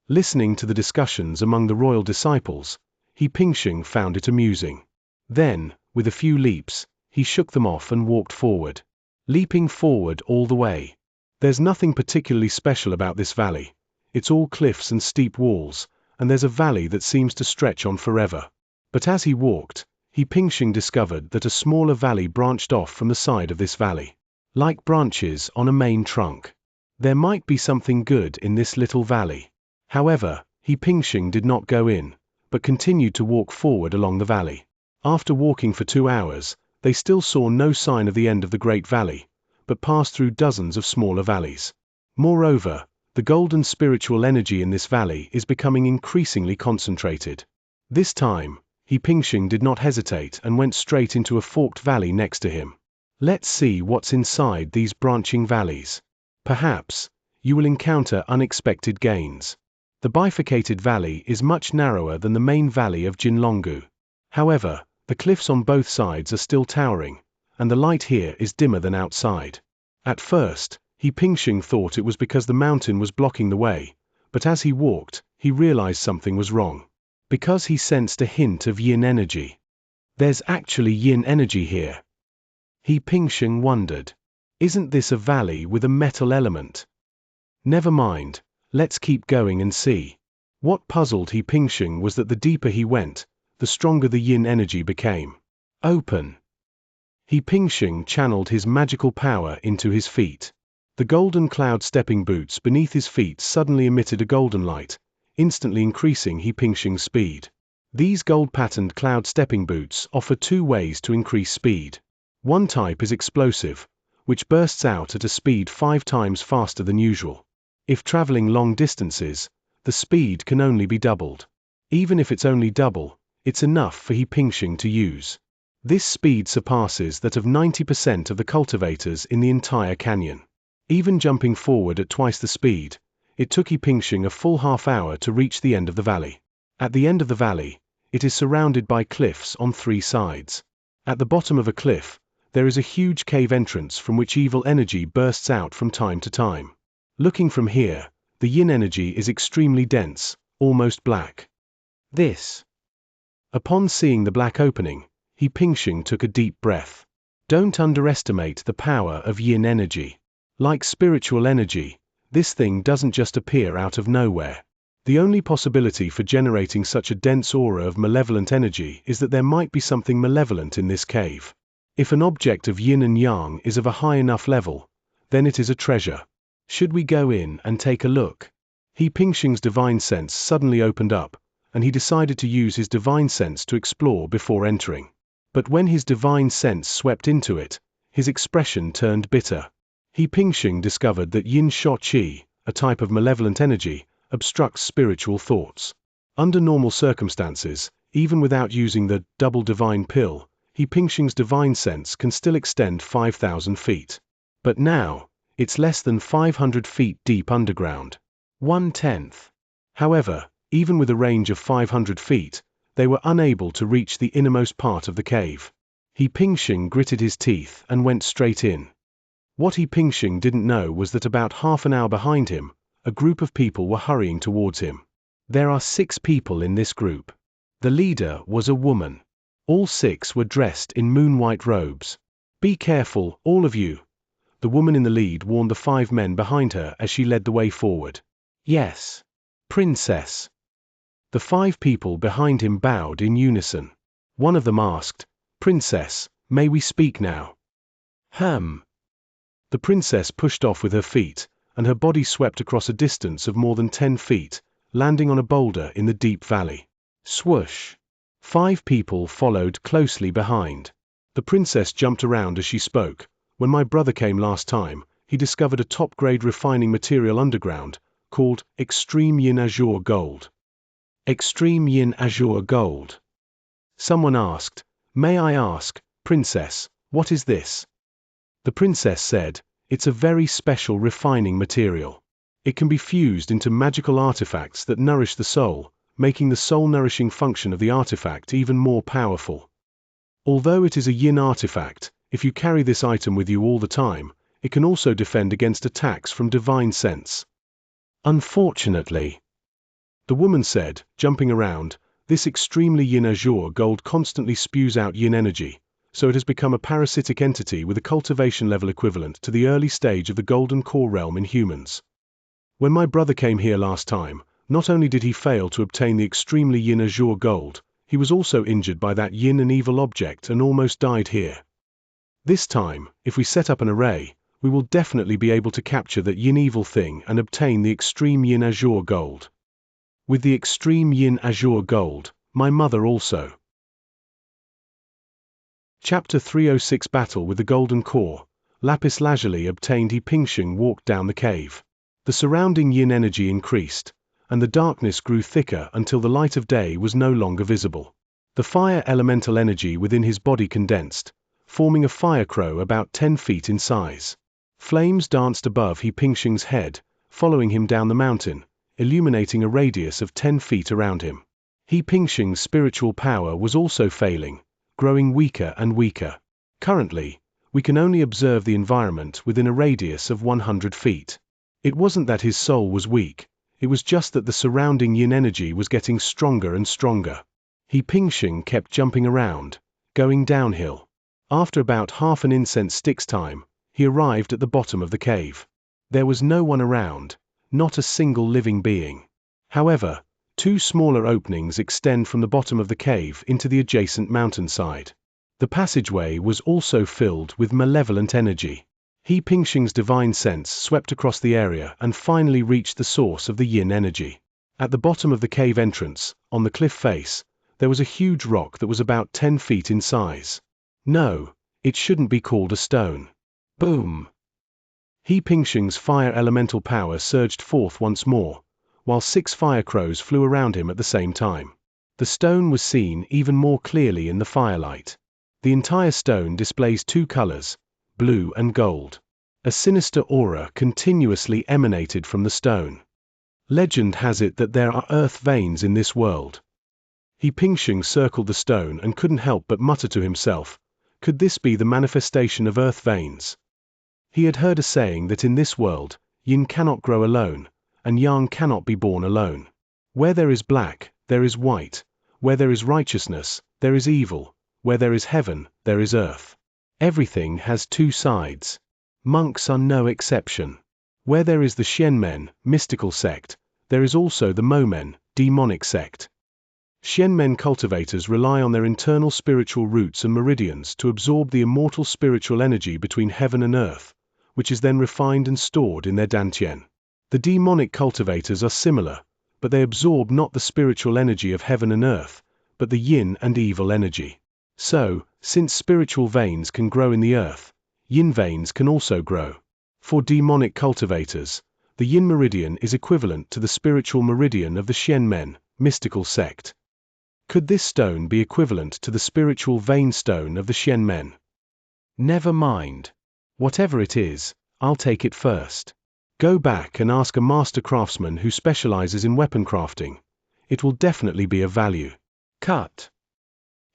Listening to the discussions among the royal disciples, He Pingxing found it amusing. Then, with a few leaps, he shook them off and walked forward. Leaping forward all the way. There's nothing particularly special about this valley. It's all cliffs and steep walls, and there's a valley that seems to stretch on forever. But as he walked, He Pingxing discovered that a smaller valley branched off from the side of this valley. Like branches on a main trunk. There might be something good in this little valley. However, He Pingxing did not go in, but continued to walk forward along the valley. After walking for 2 hours, they still saw no sign of the end of the Great Valley, but passed through dozens of smaller valleys. Moreover, the golden spiritual energy in this valley is becoming increasingly concentrated. This time, He Pingxing did not hesitate and went straight into a forked valley next to him. Let's see what's inside these branching valleys. Perhaps, you will encounter unexpected gains. The bifurcated valley is much narrower than the main valley of Jinlonggu. However, the cliffs on both sides are still towering, and the light here is dimmer than outside. At first, He Pingxing thought it was because the mountain was blocking the way, but as he walked, he realized something was wrong. Because he sensed a hint of yin energy. There's actually yin energy here. He Pingxing wondered. Isn't this a valley with a metal element? Never mind, let's keep going and see. What puzzled He Pingxing was that the deeper he went, the stronger the yin energy became. Open. He Pingxing channeled his magical power into his feet. The golden cloud stepping boots beneath his feet suddenly emitted a golden light, instantly increasing He Pingxing's speed. These gold-patterned cloud stepping boots offer 2 ways to increase speed. One type is explosive, which bursts out at a speed 5 times faster than usual. If traveling long distances, the speed can only be doubled. Even if it's only double, it's enough for He Pingxing to use. This speed surpasses that of 90% of the cultivators in the entire canyon. Even jumping forward at twice the speed, it took He Pingxing a full half-hour to reach the end of the valley. At the end of the valley, it is surrounded by cliffs on 3 sides. At the bottom of a cliff, there is a huge cave entrance from which evil energy bursts out from time to time. Looking from here, the yin energy is extremely dense, almost black. Upon seeing the black opening, He Pingxing took a deep breath. Don't underestimate the power of yin energy. Like spiritual energy, this thing doesn't just appear out of nowhere. The only possibility for generating such a dense aura of malevolent energy is that there might be something malevolent in this cave. If an object of yin and yang is of a high enough level, then it is a treasure. Should we go in and take a look? He Pingxing's divine sense suddenly opened up, and he decided to use his divine sense to explore before entering. But when his divine sense swept into it, his expression turned bitter. He Pingxing discovered that yin shuo qi, a type of malevolent energy, obstructs spiritual thoughts. Under normal circumstances, even without using the double divine pill, He Pingxing's divine sense can still extend 5,000 feet. But now, it's less than 500 feet deep underground. 1/10. However, even with a range of 500 feet, they were unable to reach the innermost part of the cave. He Pingxing gritted his teeth and went straight in. What He Pingxing didn't know was that about half an hour behind him, a group of people were hurrying towards him. There are 6 people in this group. The leader was a woman. All 6 were dressed in moon-white robes. Be careful, all of you. The woman in the lead warned the 5 men behind her as she led the way forward. Yes, Princess. The 5 people behind him bowed in unison. One of them asked, "Princess, may we speak now?" The princess pushed off with her feet, and her body swept across a distance of more than 10 feet, landing on a boulder in the deep valley. Swoosh! 5 people followed closely behind. The princess jumped around as she spoke. "When my brother came last time, he discovered a top-grade refining material underground, called Extreme Yin Azure Gold." Extreme Yin Azure Gold. Someone asked, "May I ask, Princess, what is this?" The princess said, "It's a very special refining material. It can be fused into magical artifacts that nourish the soul, making the soul-nourishing function of the artifact even more powerful. Although it is a yin artifact, if you carry this item with you all the time, it can also defend against attacks from divine sense." "Unfortunately," the woman said, jumping around, "this extremely yin azure gold constantly spews out yin energy, so it has become a parasitic entity with a cultivation level equivalent to the early stage of the golden core realm in humans. When my brother came here last time, not only did he fail to obtain the extremely yin azure gold, he was also injured by that yin and evil object and almost died here. This time, if we set up an array, we will definitely be able to capture that yin evil thing and obtain the extreme yin azure gold. With the extreme yin azure gold, my mother also." Chapter 306 Battle with the Golden Core. Lapis lazuli obtained. He Pingsheng walked down the cave. The surrounding yin energy increased, and the darkness grew thicker until the light of day was no longer visible. The fire elemental energy within his body condensed, forming a fire crow about 10 feet in size. Flames danced above He Pingsheng's head, following him down the mountain, illuminating a radius of 10 feet around him. He Pingsheng's spiritual power was also failing, growing weaker and weaker. Currently, we can only observe the environment within a radius of 100 feet. It wasn't that his soul was weak, it was just that the surrounding yin energy was getting stronger and stronger. He Pingsheng kept jumping around, going downhill. After about half an incense stick's time, he arrived at the bottom of the cave. There was no one around, not a single living being. However, 2 smaller openings extend from the bottom of the cave into the adjacent mountainside. The passageway was also filled with malevolent energy. He Pingsheng's divine sense swept across the area and finally reached the source of the yin energy. At the bottom of the cave entrance, on the cliff face, there was a huge rock that was about 10 feet in size. No, it shouldn't be called a stone. Boom! He Pingsheng's fire elemental power surged forth once more, while 6 fire crows flew around him at the same time. The stone was seen even more clearly in the firelight. The entire stone displays 2 colors, blue and gold. A sinister aura continuously emanated from the stone. Legend has it that there are earth veins in this world. He Pingsheng circled the stone and couldn't help but mutter to himself, could this be the manifestation of earth veins? He had heard a saying that in this world, yin cannot grow alone, and yang cannot be born alone. Where there is black, there is white. Where there is righteousness, there is evil. Where there is heaven, there is earth. Everything has 2 sides. Monks are no exception. Where there is the Xianmen, mystical sect, there is also the Momen, demonic sect. Xianmen cultivators rely on their internal spiritual roots and meridians to absorb the immortal spiritual energy between heaven and earth, which is then refined and stored in their dantian. The demonic cultivators are similar, but they absorb not the spiritual energy of heaven and earth, but the yin and evil energy. So, since spiritual veins can grow in the earth, yin veins can also grow. For demonic cultivators, the yin meridian is equivalent to the spiritual meridian of the Xianmen, mystical sect. Could this stone be equivalent to the spiritual vein stone of the Xianmen? Never mind. Whatever it is, I'll take it first. Go back and ask a master craftsman who specializes in weapon crafting. It will definitely be of value. Cut.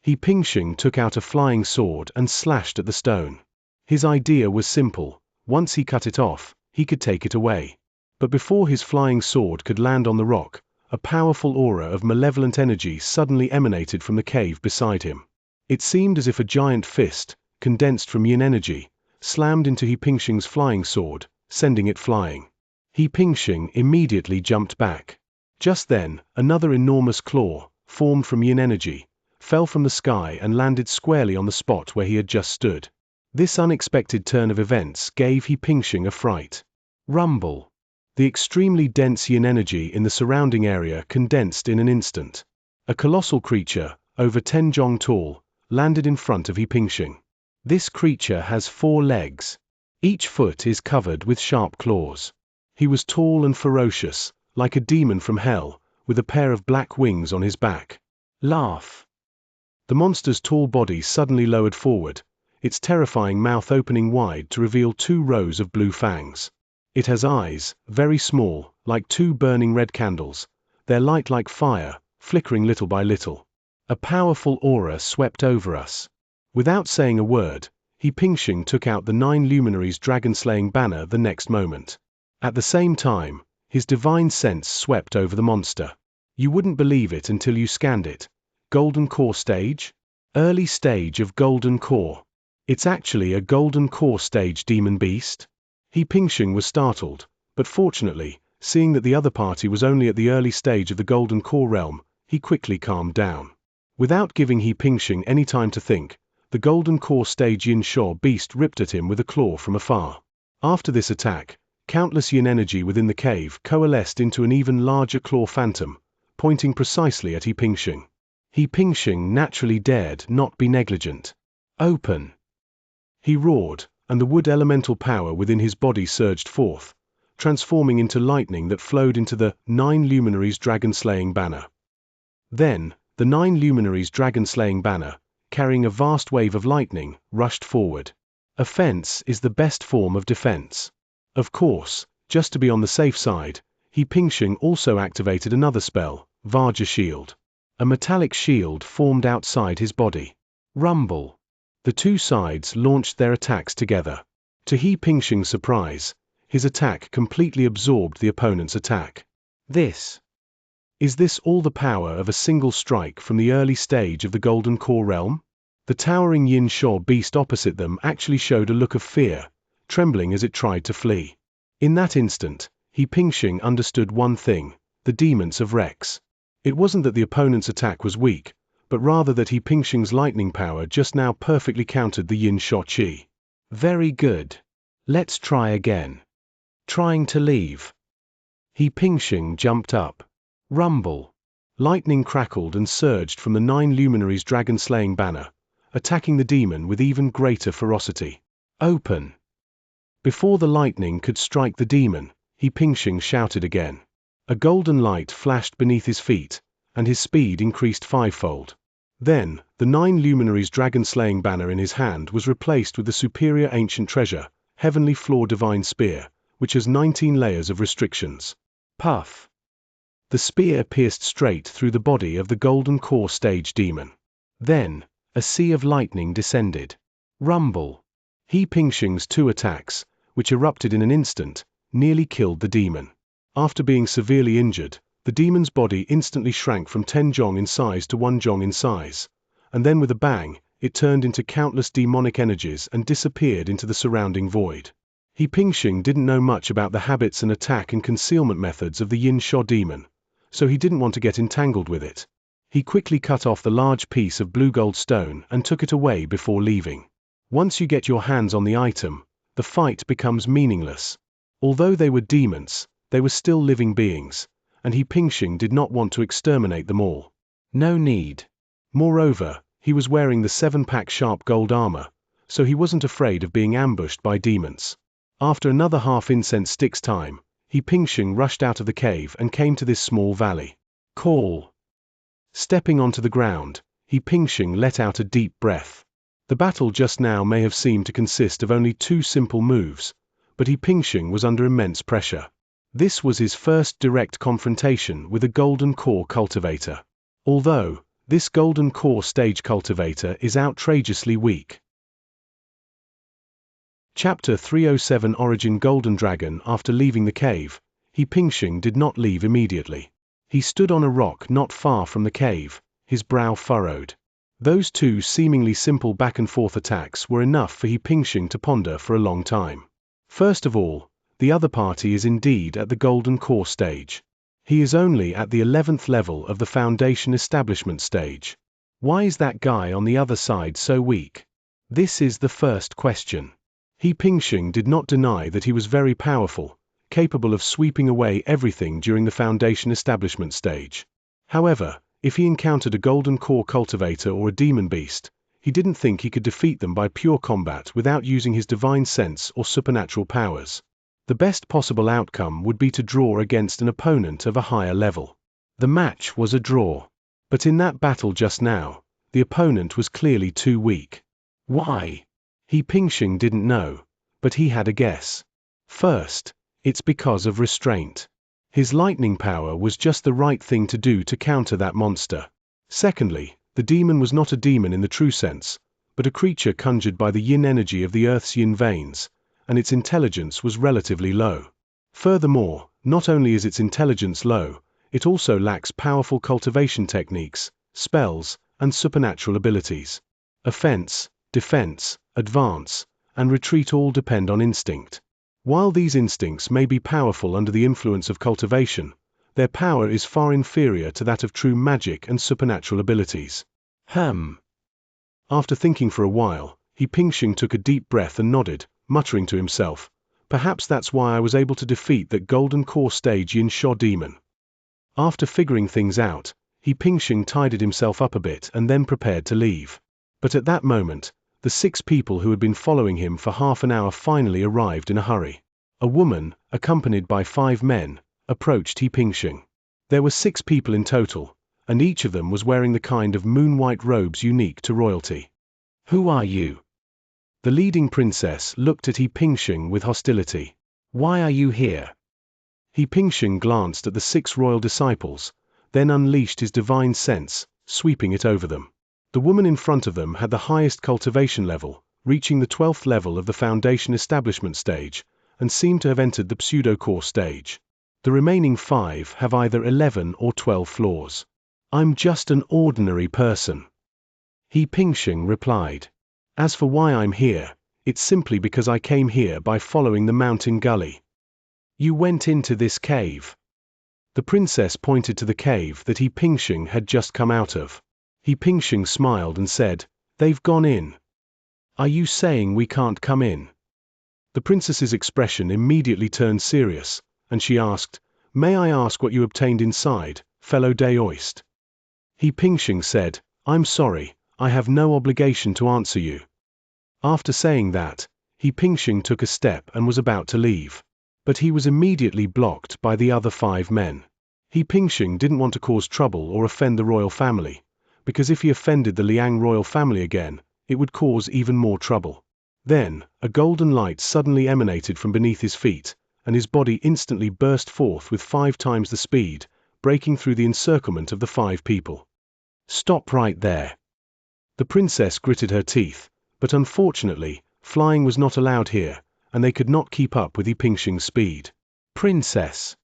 He Pingsheng took out a flying sword and slashed at the stone. His idea was simple. Once he cut it off, he could take it away. But before his flying sword could land on the rock, a powerful aura of malevolent energy suddenly emanated from the cave beside him. It seemed as if a giant fist, condensed from yin energy, slammed into He Pingsheng's flying sword, sending it flying. He Pingsheng immediately jumped back. Just then, another enormous claw, formed from yin energy, fell from the sky and landed squarely on the spot where he had just stood. This unexpected turn of events gave He Pingxing a fright. Rumble. The extremely dense yin energy in the surrounding area condensed in an instant. A colossal creature, over 10 zhong tall, landed in front of He Pingxing. This creature has 4 legs. Each foot is covered with sharp claws. He was tall and ferocious, like a demon from hell, with a pair of black wings on his back. Laugh. The monster's tall body suddenly lowered forward, its terrifying mouth opening wide to reveal 2 rows of blue fangs. It has eyes, very small, like 2 burning red candles, their light like fire, flickering little by little. A powerful aura swept over us. Without saying a word, He Pingxing took out the 9 luminaries dragon-slaying banner the next moment. At the same time, his divine sense swept over the monster. You wouldn't believe it until you scanned it. Golden Core stage? Early stage of Golden Core. It's actually a Golden Core stage demon beast? He Pingxing was startled, but fortunately, seeing that the other party was only at the early stage of the Golden Core realm, he quickly calmed down. Without giving He Pingxing any time to think, the Golden Core stage Yin Sha beast ripped at him with a claw from afar. After this attack, countless yin energy within the cave coalesced into an even larger claw phantom, pointing precisely at He Pingxing. He Pingxing naturally dared not be negligent. Open! He roared, and the wood elemental power within his body surged forth, transforming into lightning that flowed into the 9 luminaries dragon-slaying banner. Then, the 9 luminaries dragon-slaying banner, carrying a vast wave of lightning, rushed forward. Offense is the best form of defense. Of course, just to be on the safe side, He Pingxing also activated another spell, Vajra Shield. A metallic shield formed outside his body. Rumble. The 2 sides launched their attacks together. To He Pingxing's surprise, his attack completely absorbed the opponent's attack. Is this all the power of a single strike from the early stage of the Golden Core realm? The towering Yin Sha beast opposite them actually showed a look of fear, trembling as it tried to flee. In that instant, He Pingxing understood one thing, the demons of Rex. It wasn't that the opponent's attack was weak, but rather that He Pingxing's lightning power just now perfectly countered the Yin Sha Qi. Very good. Let's try again. Trying to leave. He Pingxing jumped up. Rumble. Lightning crackled and surged from the 9 luminaries dragon-slaying banner, attacking the demon with even greater ferocity. Open. Before the lightning could strike the demon, He Pingxing shouted again. A golden light flashed beneath his feet, and his speed increased 5-fold. Then, the 9 luminaries dragon-slaying banner in his hand was replaced with the superior ancient treasure, Heavenly Floor Divine Spear, which has 19 layers of restrictions. Puff. The spear pierced straight through the body of the Golden Core stage demon. Then, a sea of lightning descended. Rumble. He Pingxing's 2 attacks, which erupted in an instant, nearly killed the demon. After being severely injured, the demon's body instantly shrank from 10 zhong in size to 1 zhong in size, and then with a bang, it turned into countless demonic energies and disappeared into the surrounding void. He Pingxing didn't know much about the habits and attack and concealment methods of the Yin Sha demon, so he didn't want to get entangled with it. He quickly cut off the large piece of blue gold stone and took it away before leaving. Once you get your hands on the item, the fight becomes meaningless. Although they were demons, they were still living beings, and He Pingxing did not want to exterminate them all. No need. Moreover, he was wearing the 7-pack sharp gold armor, so he wasn't afraid of being ambushed by demons. After another half incense stick's time, He Pingxing rushed out of the cave and came to this small valley. Call. Stepping onto the ground, He Pingxing let out a deep breath. The battle just now may have seemed to consist of only 2 simple moves, but He Pingxing was under immense pressure. This was his first direct confrontation with a Golden Core cultivator. Although, this Golden Core stage cultivator is outrageously weak. Chapter 307 Origin Golden Dragon. After leaving the cave, He Pingxing did not leave immediately. He stood on a rock not far from the cave, his brow furrowed. Those 2 seemingly simple back-and-forth attacks were enough for He Pingxing to ponder for a long time. First of all, the other party is indeed at the Golden Core stage. He is only at the 11th level of the foundation establishment stage. Why is that guy on the other side so weak? This is the first question. He Pingxing did not deny that he was very powerful, capable of sweeping away everything during the foundation establishment stage. However, if he encountered a golden core cultivator or a demon beast, he didn't think he could defeat them by pure combat without using his divine sense or supernatural powers. The best possible outcome would be to draw against an opponent of a higher level. The match was a draw. But in that battle just now, the opponent was clearly too weak. Why? He Pingxing didn't know, but he had a guess. First, it's because of restraint. His lightning power was just the right thing to do to counter that monster. Secondly, the demon was not a demon in the true sense, but a creature conjured by the yin energy of the earth's yin veins, and its intelligence was relatively low. Furthermore, not only is its intelligence low, it also lacks powerful cultivation techniques, spells, and supernatural abilities. Offense, defense, advance, and retreat all depend on instinct. While these instincts may be powerful under the influence of cultivation, their power is far inferior to that of true magic and supernatural abilities. After thinking for a while, He Pingxing took a deep breath and nodded, muttering to himself, "Perhaps that's why I was able to defeat that golden core stage Yin Sha demon." After figuring things out, He Pingxing tidied himself up a bit and then prepared to leave. But at that moment, the 6 people who had been following him for half an hour finally arrived in a hurry. A woman, accompanied by 5 men, approached He Pingxing. There were 6 people in total, and each of them was wearing the kind of moon-white robes unique to royalty. "Who are you?" The leading princess looked at He Pingxing with hostility. "Why are you here?" He Pingxing glanced at the 6 royal disciples, then unleashed his divine sense, sweeping it over them. The woman in front of them had the highest cultivation level, reaching the 12th level of the foundation establishment stage, and seemed to have entered the pseudo-core stage. The remaining 5 have either 11 or 12 floors. "I'm just an ordinary person," He Pingxing replied. "As for why I'm here, it's simply because I came here by following the mountain gully." "You went into this cave?" The princess pointed to the cave that He Pingxing had just come out of. He Pingxing smiled and said, "They've gone in." "Are you saying we can't come in?" The princess's expression immediately turned serious, and she asked, "May I ask what you obtained inside, fellow Daoist?" He Pingxing said, "I'm sorry, I have no obligation to answer you." After saying that, He Pingxing took a step and was about to leave. But he was immediately blocked by the other 5 men. He Pingxing didn't want to cause trouble or offend the royal family, because if he offended the Liang royal family again, it would cause even more trouble. Then, a golden light suddenly emanated from beneath his feet, and his body instantly burst forth with 5 times the speed, breaking through the encirclement of the 5 people. "Stop right there." The princess gritted her teeth, but unfortunately, flying was not allowed here, and they could not keep up with He Pingxing's speed. "Princess."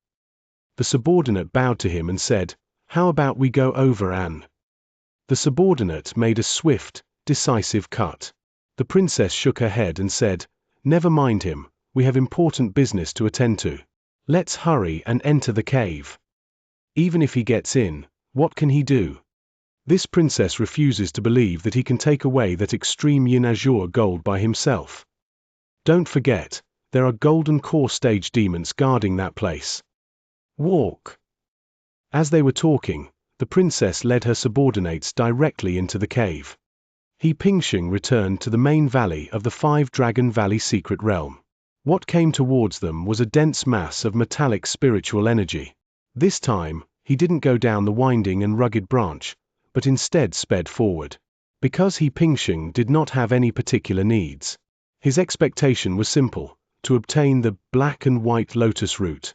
The subordinate bowed to him and said, "How about we go over and—" The subordinate made a swift, decisive cut. The princess shook her head and said, "Never mind him, we have important business to attend to. Let's hurry and enter the cave. Even if he gets in, what can he do?" This princess refuses to believe that he can take away that extreme yin azure gold by himself. Don't forget, there are golden core stage demons guarding that place. Walk. As they were talking, the princess led her subordinates directly into the cave. He Pingxing returned to the main valley of the 5-Dragon Valley secret realm. What came towards them was a dense mass of metallic spiritual energy. This time, he didn't go down the winding and rugged branch, but instead sped forward. Because He Pingxing did not have any particular needs. His expectation was simple, to obtain the black and white lotus root.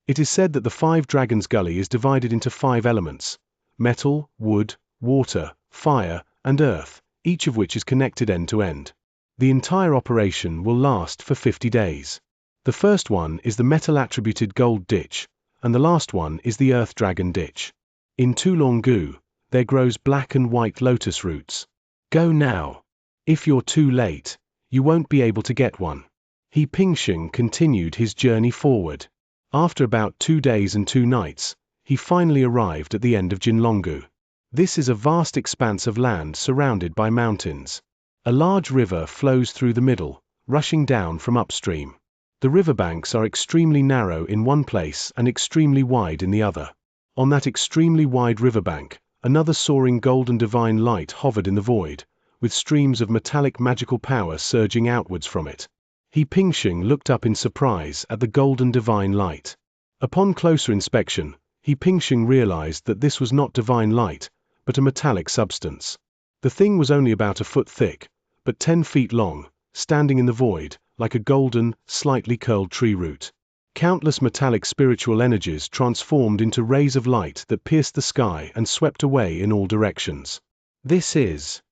It is said that the 5 Dragons Gully is divided into 5 elements: metal, wood, water, fire, and earth, each of which is connected end to end. The entire operation will last for 50 days. The first one is the metal-attributed gold ditch, and the last one is the earth dragon ditch. In Tulonggu, there grows black and white lotus roots. Go now. If you're too late, you won't be able to get one. He Pingxing continued his journey forward. After about 2 days and 2 nights, he finally arrived at the end of Jinlonggu. This is a vast expanse of land surrounded by mountains. A large river flows through the middle, rushing down from upstream. The riverbanks are extremely narrow in one place and extremely wide in the other. On that extremely wide riverbank, another soaring golden divine light hovered in the void, with streams of metallic magical power surging outwards from it. He Pingxing looked up in surprise at the golden divine light. Upon closer inspection, He Pingxing realized that this was not divine light, but a metallic substance. The thing was only about a foot thick, but 10 feet long, standing in the void, like a golden, slightly curled tree root. Countless metallic spiritual energies transformed into rays of light that pierced the sky and swept away in all directions. This is...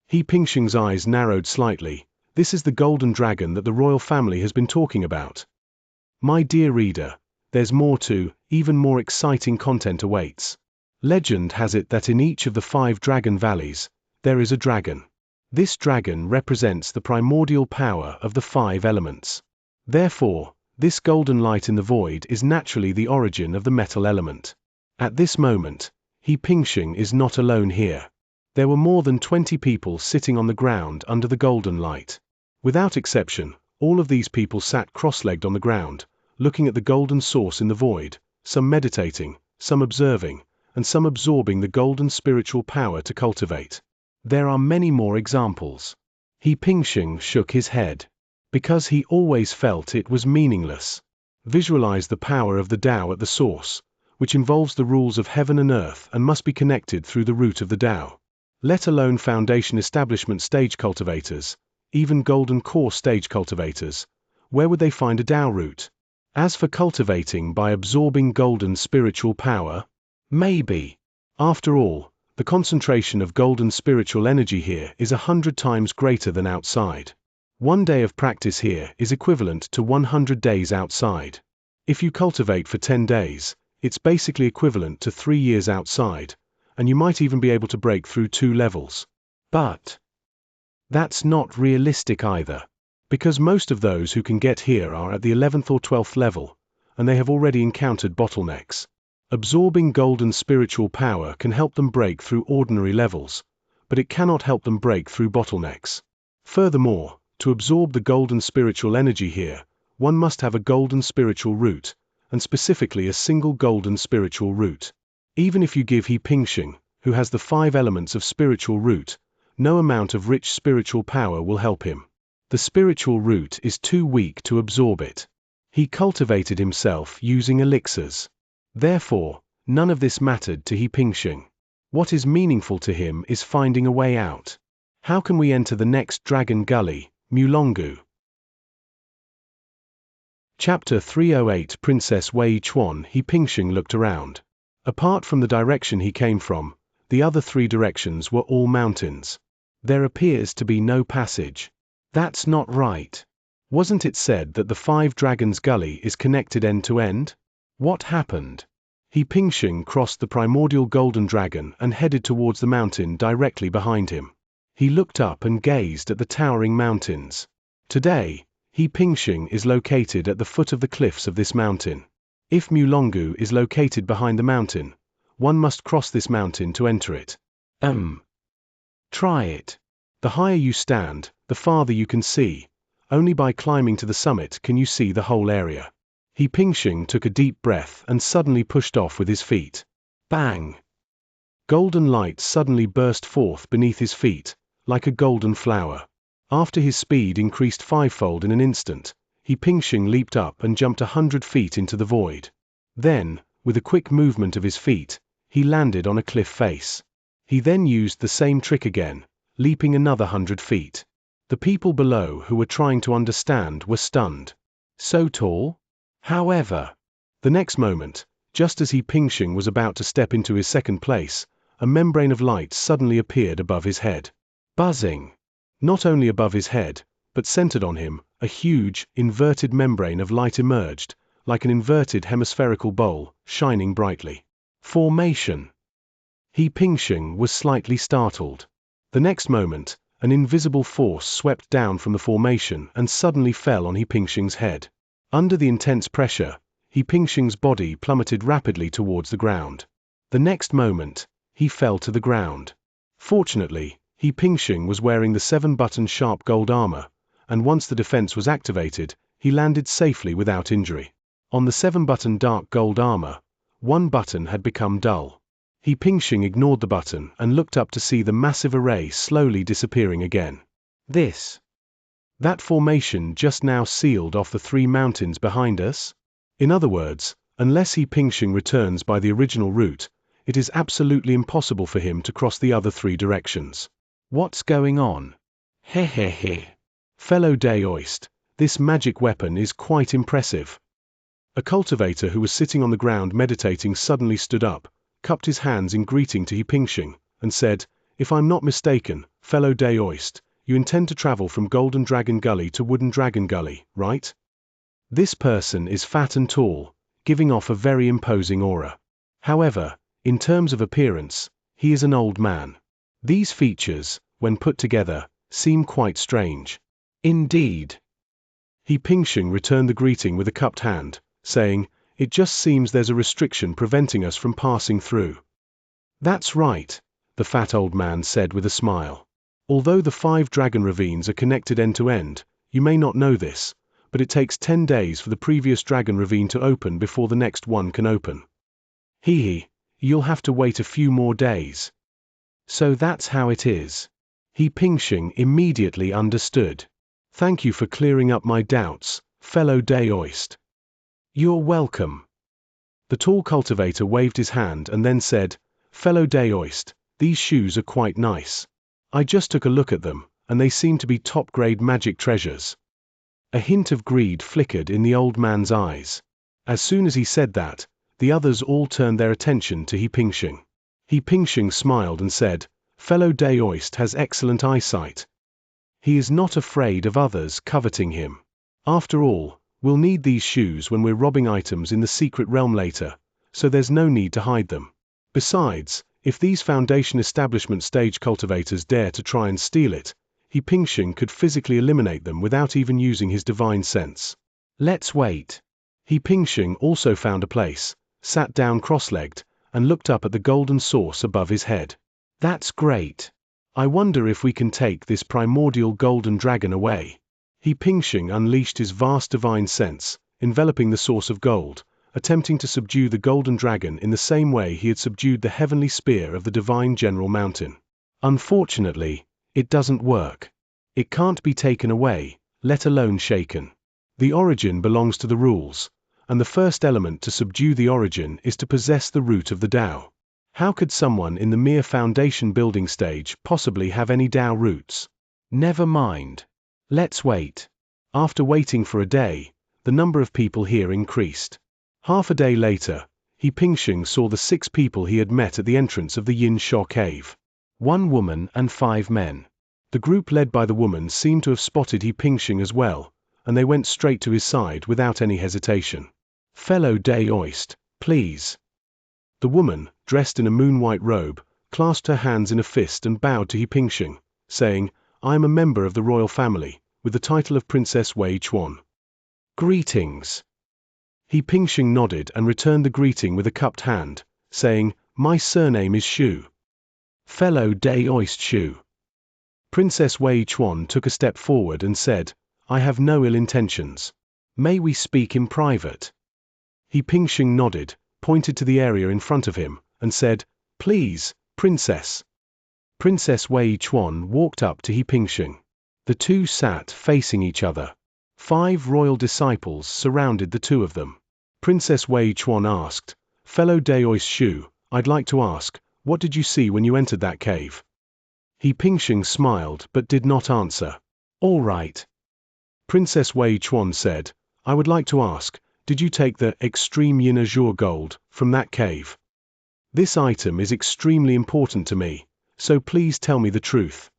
He Pingxing's eyes narrowed slightly. This is the golden dragon that the royal family has been talking about. My dear reader, there's more to, even more exciting content awaits. Legend has it that in each of the 5 dragon valleys, there is a dragon. This dragon represents the primordial power of the 5 elements. Therefore, this golden light in the void is naturally the origin of the metal element. At this moment, He Pingxing is not alone here. There were more than 20 people sitting on the ground under the golden light. Without exception, all of these people sat cross-legged on the ground, looking at the golden source in the void, some meditating, some observing, and some absorbing the golden spiritual power to cultivate. There are many more examples. He Pingxing shook his head. Because he always felt it was meaningless. Visualize the power of the Tao at the source, which involves the rules of heaven and earth and must be connected through the root of the Tao. Let alone foundation establishment stage cultivators, even golden core stage cultivators, where would they find a Tao root? As for cultivating by absorbing golden spiritual power, maybe. After all, the concentration of golden spiritual energy here is 100 times greater than outside. 1 day of practice here is equivalent to 100 days outside. If you cultivate for 10 days, it's basically equivalent to 3 years outside, and you might even be able to break through 2 levels. But that's not realistic either, because most of those who can get here are at the 11th or 12th level, and they have already encountered bottlenecks. Absorbing golden spiritual power can help them break through ordinary levels, but it cannot help them break through bottlenecks. Furthermore, to absorb the golden spiritual energy here, one must have a golden spiritual root, and specifically a single golden spiritual root. Even if you give He Pingxing, who has the 5 elements of spiritual root, no amount of rich spiritual power will help him. The spiritual root is too weak to absorb it. He cultivated himself using elixirs. Therefore, none of this mattered to He Pingxing. What is meaningful to him is finding a way out. How can we enter the next Dragon Gully, Mulonggu? Chapter 308 Princess Wei Chuan. He Pingxing looked around. Apart from the direction he came from, the other 3 directions were all mountains. There appears to be no passage. That's not right. Wasn't it said that the 5 Dragons Gully is connected end to end? What happened? He Pingxing crossed the primordial golden dragon and headed towards the mountain directly behind him. He looked up and gazed at the towering mountains. Today, He Pingxing is located at the foot of the cliffs of this mountain. If Mulonggu is located behind the mountain, one must cross this mountain to enter it. Try it. The higher you stand, the farther you can see. Only by climbing to the summit can you see the whole area. He Pingxing took a deep breath and suddenly pushed off with his feet. Bang! Golden light suddenly burst forth beneath his feet, like a golden flower. After his speed increased 5-fold in an instant, He Pingxing leaped up and jumped 100 feet into the void. Then, with a quick movement of his feet, he landed on a cliff face. He then used the same trick again, leaping another 100 feet. The people below who were trying to understand were stunned. So tall? However, the next moment, just as He Pingxing was about to step into his second place, a membrane of light suddenly appeared above his head. Buzzing! Not only above his head, but centered on him, a huge, inverted membrane of light emerged, like an inverted hemispherical bowl, shining brightly. Formation! He Pingxing was slightly startled. The next moment, an invisible force swept down from the formation and suddenly fell on He Pingxing's head. Under the intense pressure, He Pingxing's body plummeted rapidly towards the ground. The next moment, he fell to the ground. Fortunately, He Pingxing was wearing the 7-button sharp gold armor, and once the defense was activated, he landed safely without injury. On the 7-button dark gold armor, one button had become dull. He Pingxing ignored the button and looked up to see the massive array slowly disappearing again. That formation just now sealed off the 3 mountains behind us? In other words, unless He Pingxing returns by the original route, it is absolutely impossible for him to cross the other 3 directions. What's going on? Hehehe. Fellow Daoist, this magic weapon is quite impressive. A cultivator who was sitting on the ground meditating suddenly stood up, cupped his hands in greeting to He Pingxing, and said, "If I'm not mistaken, fellow Daoist, you intend to travel from Golden Dragon Gully to Wooden Dragon Gully, right?" This person is fat and tall, giving off a very imposing aura. However, in terms of appearance, he is an old man. These features, when put together, seem quite strange. Indeed. He Pingxing returned the greeting with a cupped hand, saying, "It just seems there's a restriction preventing us from passing through." "That's right," the fat old man said with a smile. "Although the 5 dragon ravines are connected end to end, you may not know this, but it takes 10 days for the previous dragon ravine to open before the next one can open. You'll have to wait a few more days." So that's how it is. He Pingxing immediately understood. "Thank you for clearing up my doubts, fellow Daoist." "You're welcome." The tall cultivator waved his hand and then said, "Fellow Daoist, these shoes are quite nice. I just took a look at them, and they seem to be top-grade magic treasures." A hint of greed flickered in the old man's eyes. As soon as he said that, the others all turned their attention to He Pingxing. He Pingxing smiled and said, "Fellow Daoist has excellent eyesight. He is not afraid of others coveting him. After all, we'll need these shoes when we're robbing items in the secret realm later, so there's no need to hide them. Besides, if these Foundation Establishment stage cultivators dare to try and steal it, He Pingxing could physically eliminate them without even using his divine sense. Let's wait." He Pingxing also found a place, sat down cross-legged, and looked up at the golden source above his head. "That's great. I wonder if we can take this primordial golden dragon away." He Pingxing unleashed his vast divine sense, enveloping the source of gold, attempting to subdue the golden dragon in the same way he had subdued the heavenly spear of the divine General Mountain. Unfortunately, it doesn't work. It can't be taken away, let alone shaken. The origin belongs to the rules, and the first element to subdue the origin is to possess the root of the Tao. How could someone in the mere foundation building stage possibly have any Tao roots? Never mind. Let's wait. After waiting for a day, the number of people here increased. Half a day later, He Pingxing saw the 6 people he had met at the entrance of the Xianxia cave. 1 woman and 5 men. The group led by the woman seemed to have spotted He Pingxing as well, and they went straight to his side without any hesitation. "Fellow Daoist, please." The woman, dressed in a moon-white robe, clasped her hands in a fist and bowed to He Pingxing, saying, "I am a member of the royal family, with the title of Princess Wei Chuan." "Greetings." He Pingxing nodded and returned the greeting with a cupped hand, saying, "My surname is Xu." "Fellow Daoist Xu." Princess Wei Chuan took a step forward and said, "I have no ill intentions. May we speak in private?" He Pingxing nodded, pointed to the area in front of him, and said, "Please, Princess." Princess Wei Chuan walked up to He Pingxing. The two sat facing each other. 5 royal disciples surrounded the two of them. Princess Wei Chuan asked, "Fellow Daoist Xu, I'd like to ask, what did you see when you entered that cave?" He Pingxing smiled but did not answer. "All right." Princess Wei Chuan said, "I would like to ask, did you take the extreme yin azure gold from that cave? This item is extremely important to me, so please tell me the truth."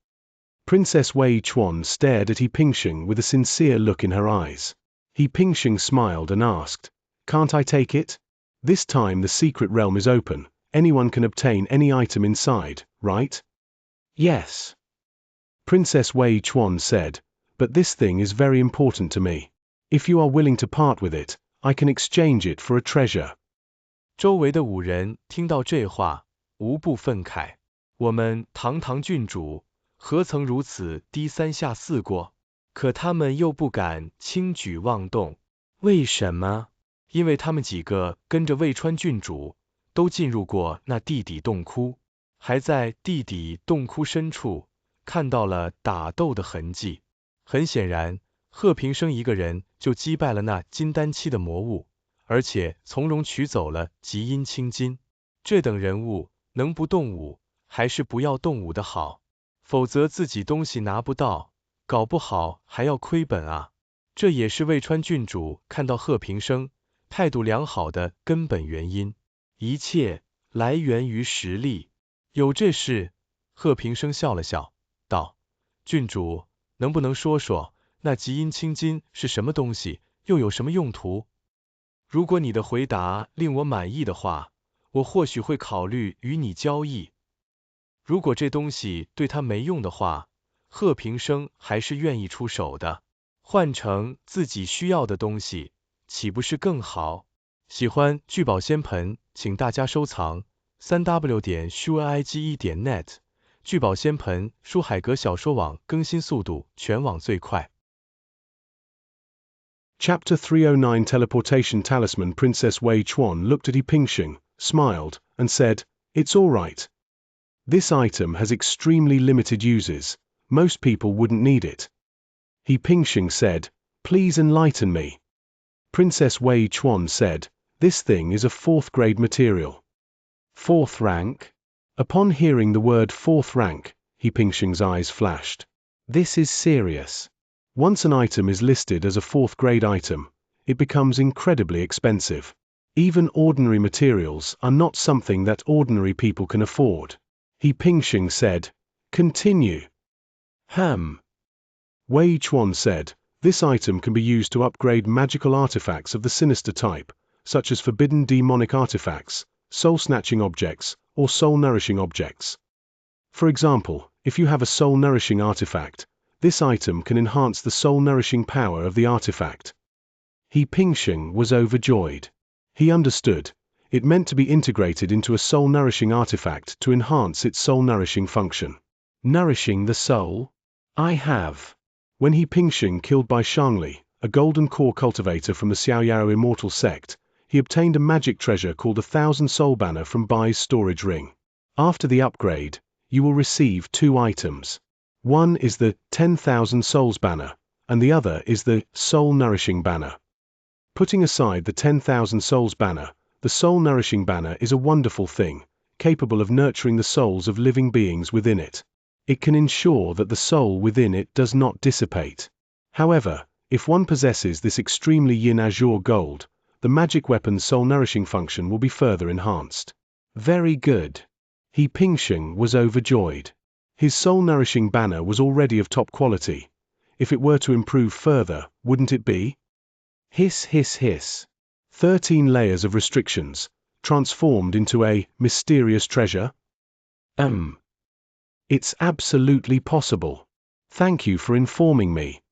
Princess Wei Chuan stared at He Pingxing with a sincere look in her eyes. He Pingxing smiled and asked, "Can't I take it? This time the secret realm is open, anyone can obtain any item inside, right?" "Yes." Princess Wei Chuan said, "But this thing is very important to me. If you are willing to part with it, I can exchange it for a treasure.
周围的5人听到这话，无不愤慨。我们堂堂郡主，何曾如此低三下四过？可他们又不敢轻举妄动。为什么？因为他们几个跟着魏川郡主，都进入过那地底洞窟，还在地底洞窟深处看到了打斗的痕迹。很显然，贺平生一个人就击败了那金丹期的魔物，而且从容取走了极阴青金。这等人物能不动武，还是不要动武的好，否则自己东西拿不到，搞不好还要亏本啊。这也是魏川郡主看到贺平生态度良好的根本原因。一切来源于实力。有这事？贺平生笑了笑，道：郡主，能不能说说那极阴青金是什么东西，又有什么用途？如果你的回答令我满意的话，我或许会考虑与你交易。如果这东西对他没用的话，贺平生还是愿意出手的。换成自己需要的东西，岂不是更好？喜欢聚宝仙盆，请大家收藏3w.shuaige.net。聚宝仙盆，书海格小说网，更新速度全网最快。
Chapter 309 Teleportation Talisman. Princess Wei Chuan looked at Pingxing, smiled, and said, "It's all right. This item has extremely limited uses. Most people wouldn't need it." Pingxing said, "Please enlighten me." Princess Wei Chuan said, "This thing is a 4th grade material." 4th rank? Upon hearing the word 4th rank, Pingxing's eyes flashed. This is serious. Once an item is listed as a 4th grade item, it becomes incredibly expensive. Even ordinary materials are not something that ordinary people can afford. Pingxing said, "Continue." Wei Chuan said, "This item can be used to upgrade magical artifacts of the sinister type, such as forbidden demonic artifacts, soul-snatching objects, or soul-nourishing objects. For example, if you have a soul-nourishing artifact, this item can enhance the soul-nourishing power of the artifact." Pingxing was overjoyed. He understood. It meant to be integrated into a soul-nourishing artifact to enhance its soul-nourishing function. Nourishing the soul? I have. When Pingxing killed by Xianxia, a golden core cultivator from the Xiaoyao immortal sect, he obtained a magic treasure called 1,000 Soul Banner from Bai's storage ring. After the upgrade, you will receive 2 items. One is the 10,000 Souls Banner, and the other is the Soul Nourishing Banner. Putting aside the 10,000 Souls Banner, the Soul Nourishing Banner is a wonderful thing, capable of nurturing the souls of living beings within it. It can ensure that the soul within it does not dissipate. However, if one possesses this extremely yin azure gold, the magic weapon's soul-nourishing function will be further enhanced. Very good. Pingxing was overjoyed. His soul-nourishing banner was already of top quality. If it were to improve further, wouldn't it be? Hiss hiss hiss. 13 layers of restrictions, transformed into a mysterious treasure? It's absolutely possible. Thank you for informing me.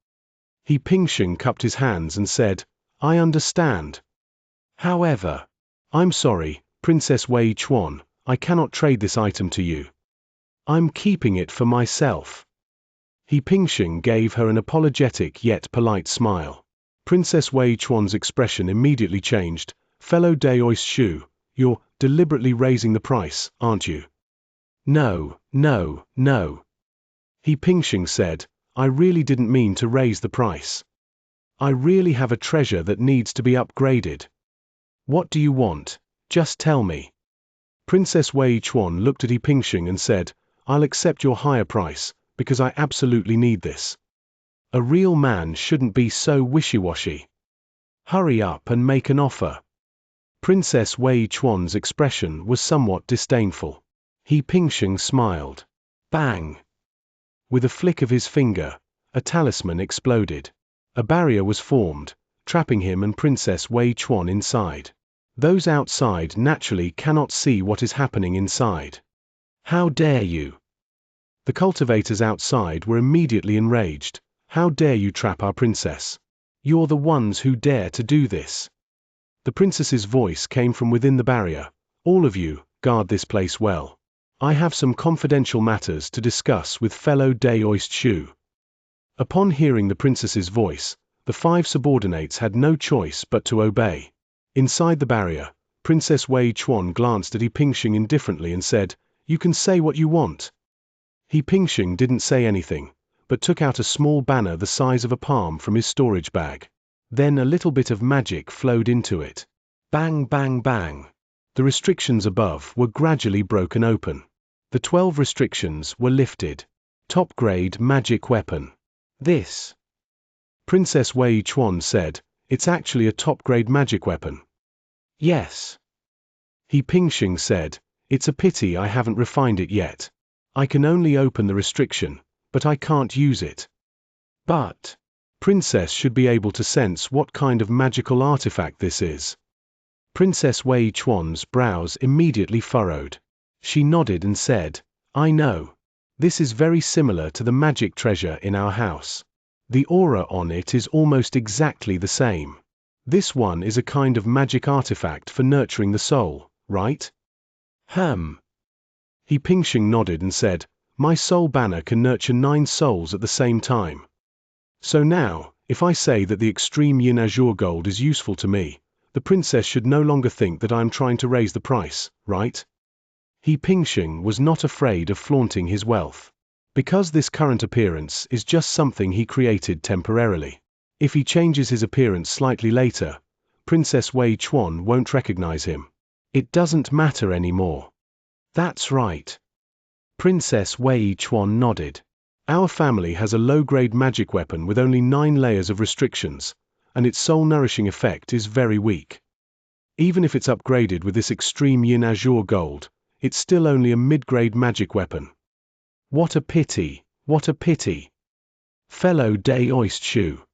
Pingxing cupped his hands and said, "I understand. However, I'm sorry, Princess Wei Chuan, I cannot trade this item to you. I'm keeping it for myself." Pingxing gave her an apologetic yet polite smile. Princess Wei Chuan's expression immediately changed. "Fellow Daois Shu, you're deliberately raising the price, aren't you?" No. Pingxing said, "I really didn't mean to raise the price. I really have a treasure that needs to be upgraded. What do you want? Just tell me." Princess Wei Chuan looked at Pingxing and said, "I'll accept your higher price, because I absolutely need this." A real man shouldn't be so wishy-washy. Hurry up and make an offer. Princess Wei Chuan's expression was somewhat disdainful. Pingxing smiled. Bang! With a flick of his finger, a talisman exploded. A barrier was formed, trapping him and Princess Wei Chuan inside. Those outside naturally cannot see what is happening inside. How dare you? The cultivators outside were immediately enraged. How dare you trap our princess? You're the ones who dare to do this. The princess's voice came from within the barrier. All of you, guard this place well. I have some confidential matters to discuss with fellow Daoist Shu. Upon hearing the princess's voice, the 5 subordinates had no choice but to obey. Inside the barrier, Princess Wei Chuan glanced at He Pingxing indifferently and said, "You can say what you want." He Pingxing didn't say anything, but took out a small banner the size of a palm from his storage bag. Then a little bit of magic flowed into it. Bang, bang, bang. The restrictions above were gradually broken open. The 12 restrictions were lifted. Top-grade magic weapon. This. Princess Wei Chuan said, "It's actually a top-grade magic weapon." Yes. He Pingxing said, "It's a pity I haven't refined it yet. I can only open the restriction, but I can't use it." But Princess should be able to sense what kind of magical artifact this is. Princess Wei Chuan's brows immediately furrowed. She nodded and said, "I know. This is very similar to the magic treasure in our house. The aura on it is almost exactly the same. This one is a kind of magic artifact for nurturing the soul, right?" He Pingxing nodded and said, "My soul banner can nurture 9 souls at the same time. So now, if I say that the extreme yin azure gold is useful to me, the princess should no longer think that I am trying to raise the price, right?" He Pingxing was not afraid of flaunting his wealth. Because this current appearance is just something he created temporarily. If he changes his appearance slightly later, Princess Wei Chuan won't recognize him. It doesn't matter anymore. That's right. Princess Wei Chuan nodded. Our family has a low-grade magic weapon with only 9 layers of restrictions, and its soul-nourishing effect is very weak. Even if it's upgraded with this extreme yin azure gold, it's still only a mid-grade magic weapon. What a pity, what a pity. Fellow Daoist Shu.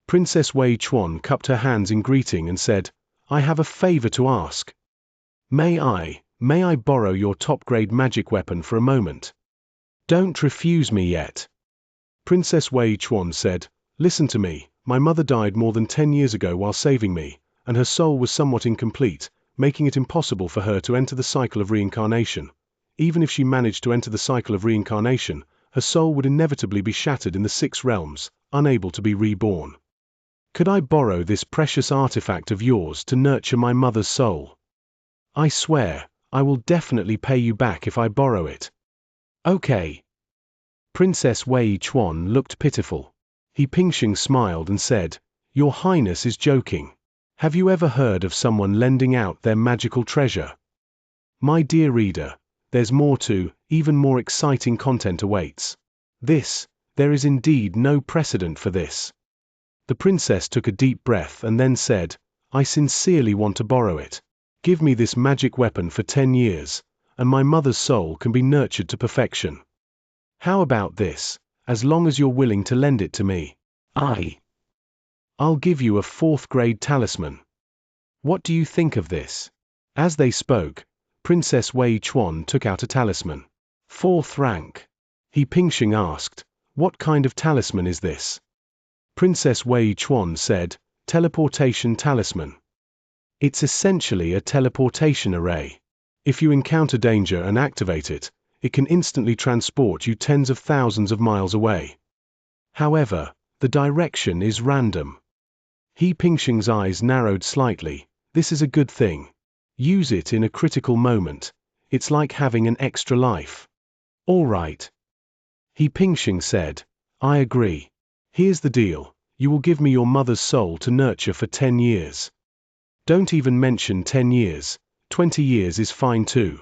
Princess Wei Chuan cupped her hands in greeting and said, "I have a favor to ask. May I borrow your top-grade magic weapon for a moment?" "Don't refuse me yet." Princess Wei Chuan said, "Listen to me, my mother died more than 10 years ago while saving me, and her soul was somewhat incomplete, making it impossible for her to enter the cycle of reincarnation. Even if she managed to enter the cycle of reincarnation, her soul would inevitably be shattered in the 6 realms, unable to be reborn. Could I borrow this precious artifact of yours to nurture my mother's soul? I swear, I will definitely pay you back if I borrow it." "Okay." Princess Wei Chuan looked pitiful. He Pingxing smiled and said, "Your Highness is joking. Have you ever heard of someone lending out their magical treasure?" My dear reader, there's more to, even more exciting content awaits. There is indeed no precedent for this. The princess took a deep breath and then said, "I sincerely want to borrow it. Give me this magic weapon for 10 years, and my mother's soul can be nurtured to perfection. How about this, as long as you're willing to lend it to me? I'll give you a 4th-grade talisman. What do you think of this?" As they spoke, Princess Wei Chuan took out a talisman. 4th rank. He Pingxing asked, "What kind of talisman is this?" Princess Wei Chuan said, "Teleportation talisman. It's essentially a teleportation array. If you encounter danger and activate it, it can instantly transport you tens of thousands of miles away. However, the direction is random." He Pingxing's eyes narrowed slightly. "This is a good thing. Use it in a critical moment. It's like having an extra life." "All right." He Pingxing said, "I agree. Here's the deal. You will give me your mother's soul to nurture for 10 years. Don't even mention 10 years, 20 years is fine too."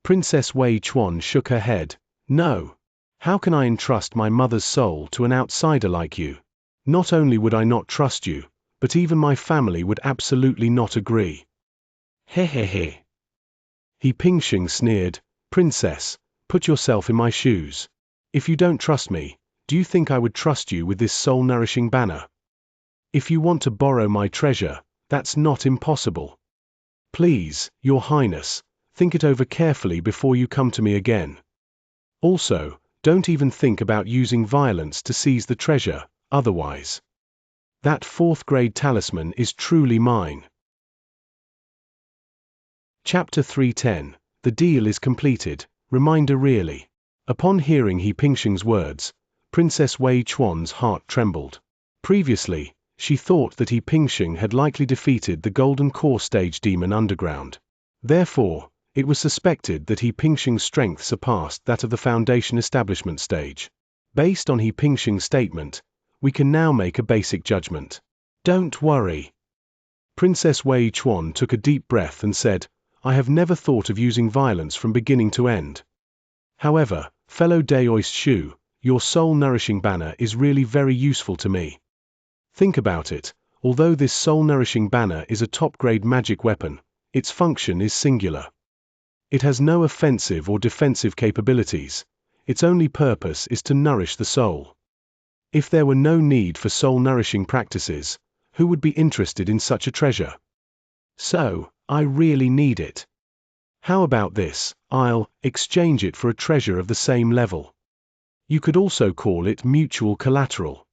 Princess Wei Chuan shook her head. "No. How can I entrust my mother's soul to an outsider like you? Not only would I not trust you, but even my family would absolutely not agree." Hehehe. He Pingxing sneered, "Princess, put yourself in my shoes. If you don't trust me, do you think I would trust you with this soul-nourishing banner? If you want to borrow my treasure, that's not impossible. Please, Your Highness, think it over carefully before you come to me again. Also, don't even think about using violence to seize the treasure, otherwise. That 4th-grade talisman is truly mine. Chapter 310. The deal is completed. Reminder really. Upon hearing He Pingsheng's words, Princess Wei Chuan's heart trembled. Previously, she thought that He Pingsheng had likely defeated the Golden Core Stage demon underground. Therefore, it was suspected that He Pingsheng's strength surpassed that of the Foundation Establishment stage. Based on He Pingsheng's statement, we can now make a basic judgment. Don't worry. Princess Wei Chuan took a deep breath and said, I have never thought of using violence from beginning to end. However, fellow Daoist Shu, your soul-nourishing banner is really very useful to me. Think about it, although this soul-nourishing banner is a top-grade magic weapon, its function is singular. It has no offensive or defensive capabilities, its only purpose is to nourish the soul. If there were no need for soul-nourishing practices, who would be interested in such a treasure? So, I really need it. How about this? I'll exchange it for a treasure of the same level. You could also call it mutual collateral.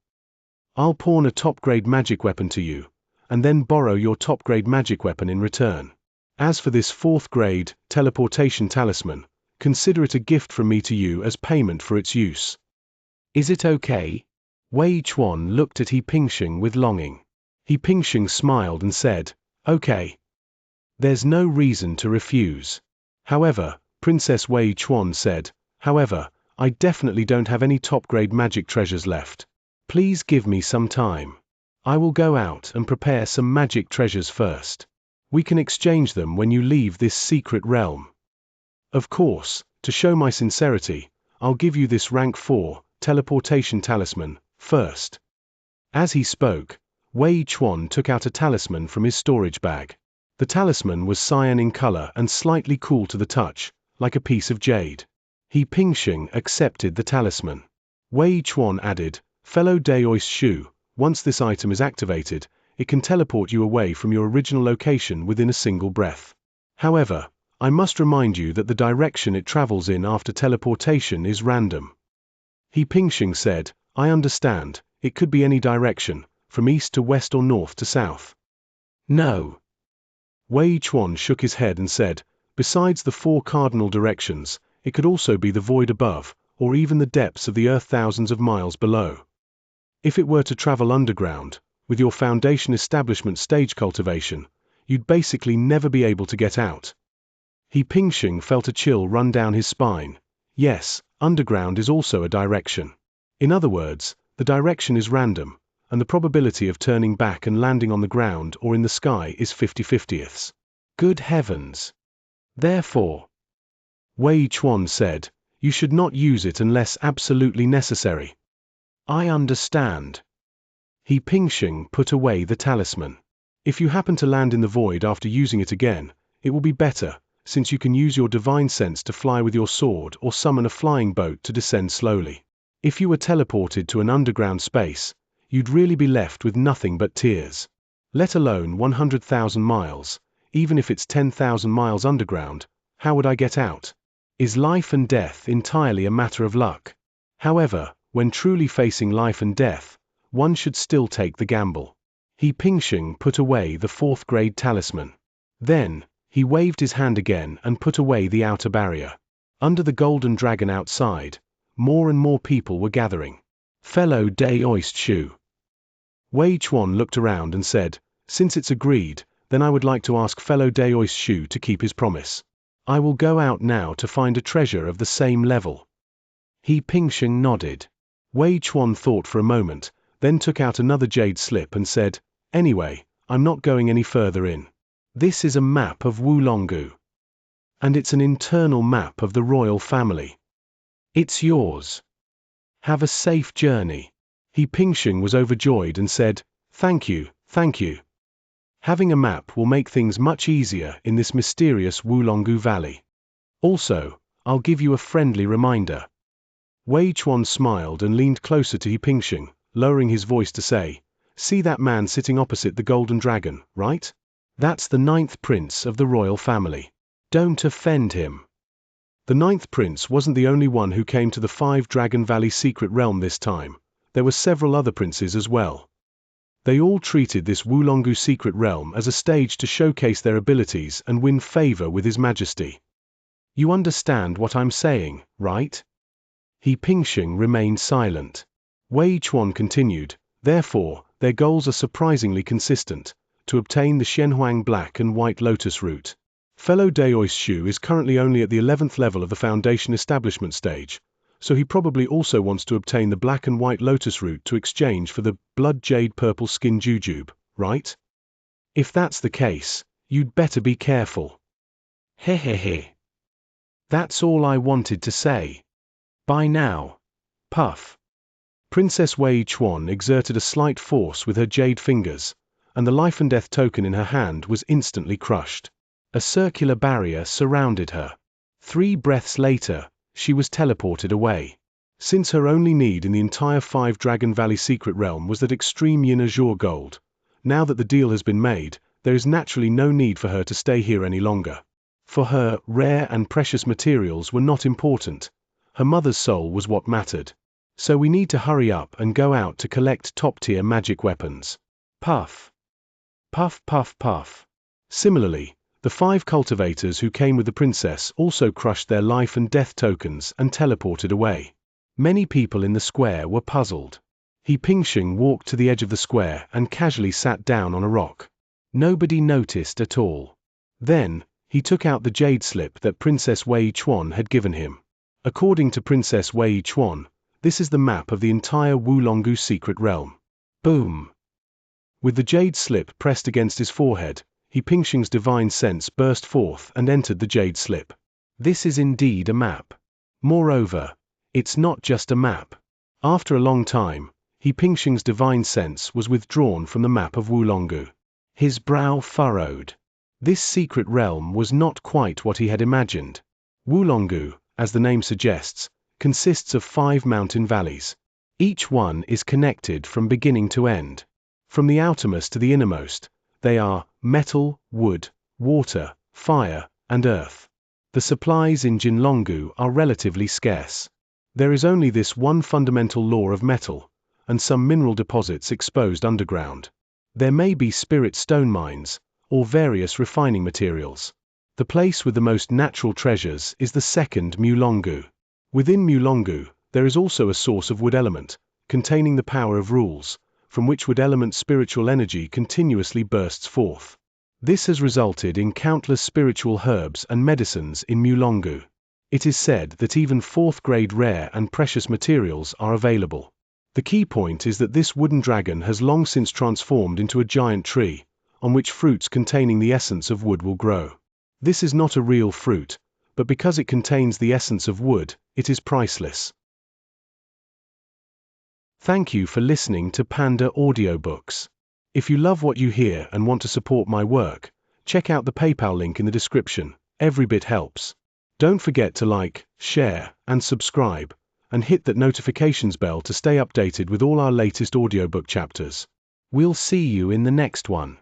I'll pawn a top-grade magic weapon to you, and then borrow your top-grade magic weapon in return. As for this 4th grade teleportation talisman, consider it a gift from me to you as payment for its use. Is it okay? Wei Chuan looked at He Pingsheng with longing. He Pingsheng smiled and said, okay. There's no reason to refuse. However, Princess Wei Chuan said, however, I definitely don't have any top-grade magic treasures left. Please give me some time. I will go out and prepare some magic treasures first. We can exchange them when you leave this secret realm. Of course, to show my sincerity, I'll give you this rank 4 teleportation talisman first. As he spoke, Wei Chuan took out a talisman from his storage bag. The talisman was cyan in color and slightly cool to the touch, like a piece of jade. He Pingsheng accepted the talisman. Wei Chuan added, fellow Daoist Shu, once this item is activated, it can teleport you away from your original location within a single breath. However, I must remind you that the direction it travels in after teleportation is random. He Pingsheng said, I understand, it could be any direction, from east to west or north to south. No. Wei Chuan shook his head and said, besides the 4 cardinal directions, it could also be the void above, or even the depths of the earth thousands of miles below. If it were to travel underground, with your Foundation Establishment stage cultivation, you'd basically never be able to get out. He Pingsheng felt a chill run down his spine. Yes, underground is also a direction. In other words, the direction is random, and the probability of turning back and landing on the ground or in the sky is 50/50. Good heavens! Therefore, Wei Chuan said, you should not use it unless absolutely necessary. I understand. He Pingsheng put away the talisman. If you happen to land in the void after using it again, it will be better, since you can use your divine sense to fly with your sword or summon a flying boat to descend slowly. If you were teleported to an underground space, you'd really be left with nothing but tears. Let alone 100,000 miles, even if it's 10,000 miles underground, how would I get out? Is life and death entirely a matter of luck? However, when truly facing life and death, one should still take the gamble. He Pingsheng put away the 4th grade talisman. Then, he waved his hand again and put away the outer barrier. Under the golden dragon outside, more and more people were gathering. Fellow Daoist Shu. Wei Chuan looked around and said, since it's agreed, then I would like to ask fellow Daoist Shu to keep his promise. I will go out now to find a treasure of the same level. He Pingsheng nodded. Wei Chuan thought for a moment, then took out another jade slip and said, anyway, I'm not going any further in. This is a map of Wulonggu. And it's an internal map of the royal family. It's yours. Have a safe journey. He Pingsheng was overjoyed and said, thank you, thank you. Having a map will make things much easier in this mysterious Wulonggu Valley. Also, I'll give you a friendly reminder. Wei Chuan smiled and leaned closer to He Pingsheng, lowering his voice to say, see that man sitting opposite the golden dragon, right? That's the 9th prince of the royal family. Don't offend him. The 9th prince wasn't the only one who came to the 5 Dragon Valley secret realm this time. There were several other princes as well. They all treated this Wulongu secret realm as a stage to showcase their abilities and win favor with His Majesty. You understand what I'm saying, right? He Pingxing remained silent. Wei Chuan continued, therefore, their goals are surprisingly consistent, to obtain the Shenhuang Black and White Lotus root. Fellow Daois Shu is currently only at the 11th level of the Foundation establishment stage, so he probably also wants to obtain the Black and White Lotus root to exchange for the Blood Jade Purple Skin Jujube, right? If that's the case, you'd better be careful. Hehehe. That's all I wanted to say. Bye now. Puff. Princess Wei Chuan exerted a slight force with her jade fingers, and the life and death token in her hand was instantly crushed. A circular barrier surrounded her. 3 breaths later, she was teleported away. Since her only need in the entire 5 Dragon Valley secret realm was that extreme Yin Azure gold, now that the deal has been made, there is naturally no need for her to stay here any longer. For her, rare and precious materials were not important. Her mother's soul was what mattered. So we need to hurry up and go out to collect top-tier magic weapons. Puff. Puff puff puff. Similarly, the 5 cultivators who came with the princess also crushed their life and death tokens and teleported away. Many people in the square were puzzled. He Pingxing walked to the edge of the square and casually sat down on a rock. Nobody noticed at all. Then, he took out the jade slip that Princess Wei Chuan had given him. According to Princess Wei Chuan, this is the map of the entire Wulongu secret realm. Boom. With the jade slip pressed against his forehead, He Pingxing's divine sense burst forth and entered the jade slip. This is indeed a map. Moreover, it's not just a map. After a long time, He Pingxing's divine sense was withdrawn from the map of Wulongu. His brow furrowed. This secret realm was not quite what he had imagined. Wulongu, as the name suggests, consists of 5 mountain valleys. Each one is connected from beginning to end. From the outermost to the innermost, they are metal, wood, water, fire, and earth. The supplies in Jinlongu are relatively scarce. There is only this one fundamental law of metal, and some mineral deposits exposed underground. There may be spirit stone mines, or various refining materials. The place with the most natural treasures is the second Mulongu. Within Mulongu, there is also a source of wood element, containing the power of rules, from which wood element spiritual energy continuously bursts forth. This has resulted in countless spiritual herbs and medicines in Mulongu. It is said that even 4th-grade rare and precious materials are available. The key point is that this wooden dragon has long since transformed into a giant tree, on which fruits containing the essence of wood will grow. This is not a real fruit, but because it contains the essence of wood, it is priceless. Thank you for listening to PandaAudioBooks. If you love what you hear and want to support my work, check out the PayPal link in the description. Every bit helps. Don't forget to like, share, and subscribe, and hit that notifications bell to stay updated with all our latest audiobook chapters. We'll see you in the next one.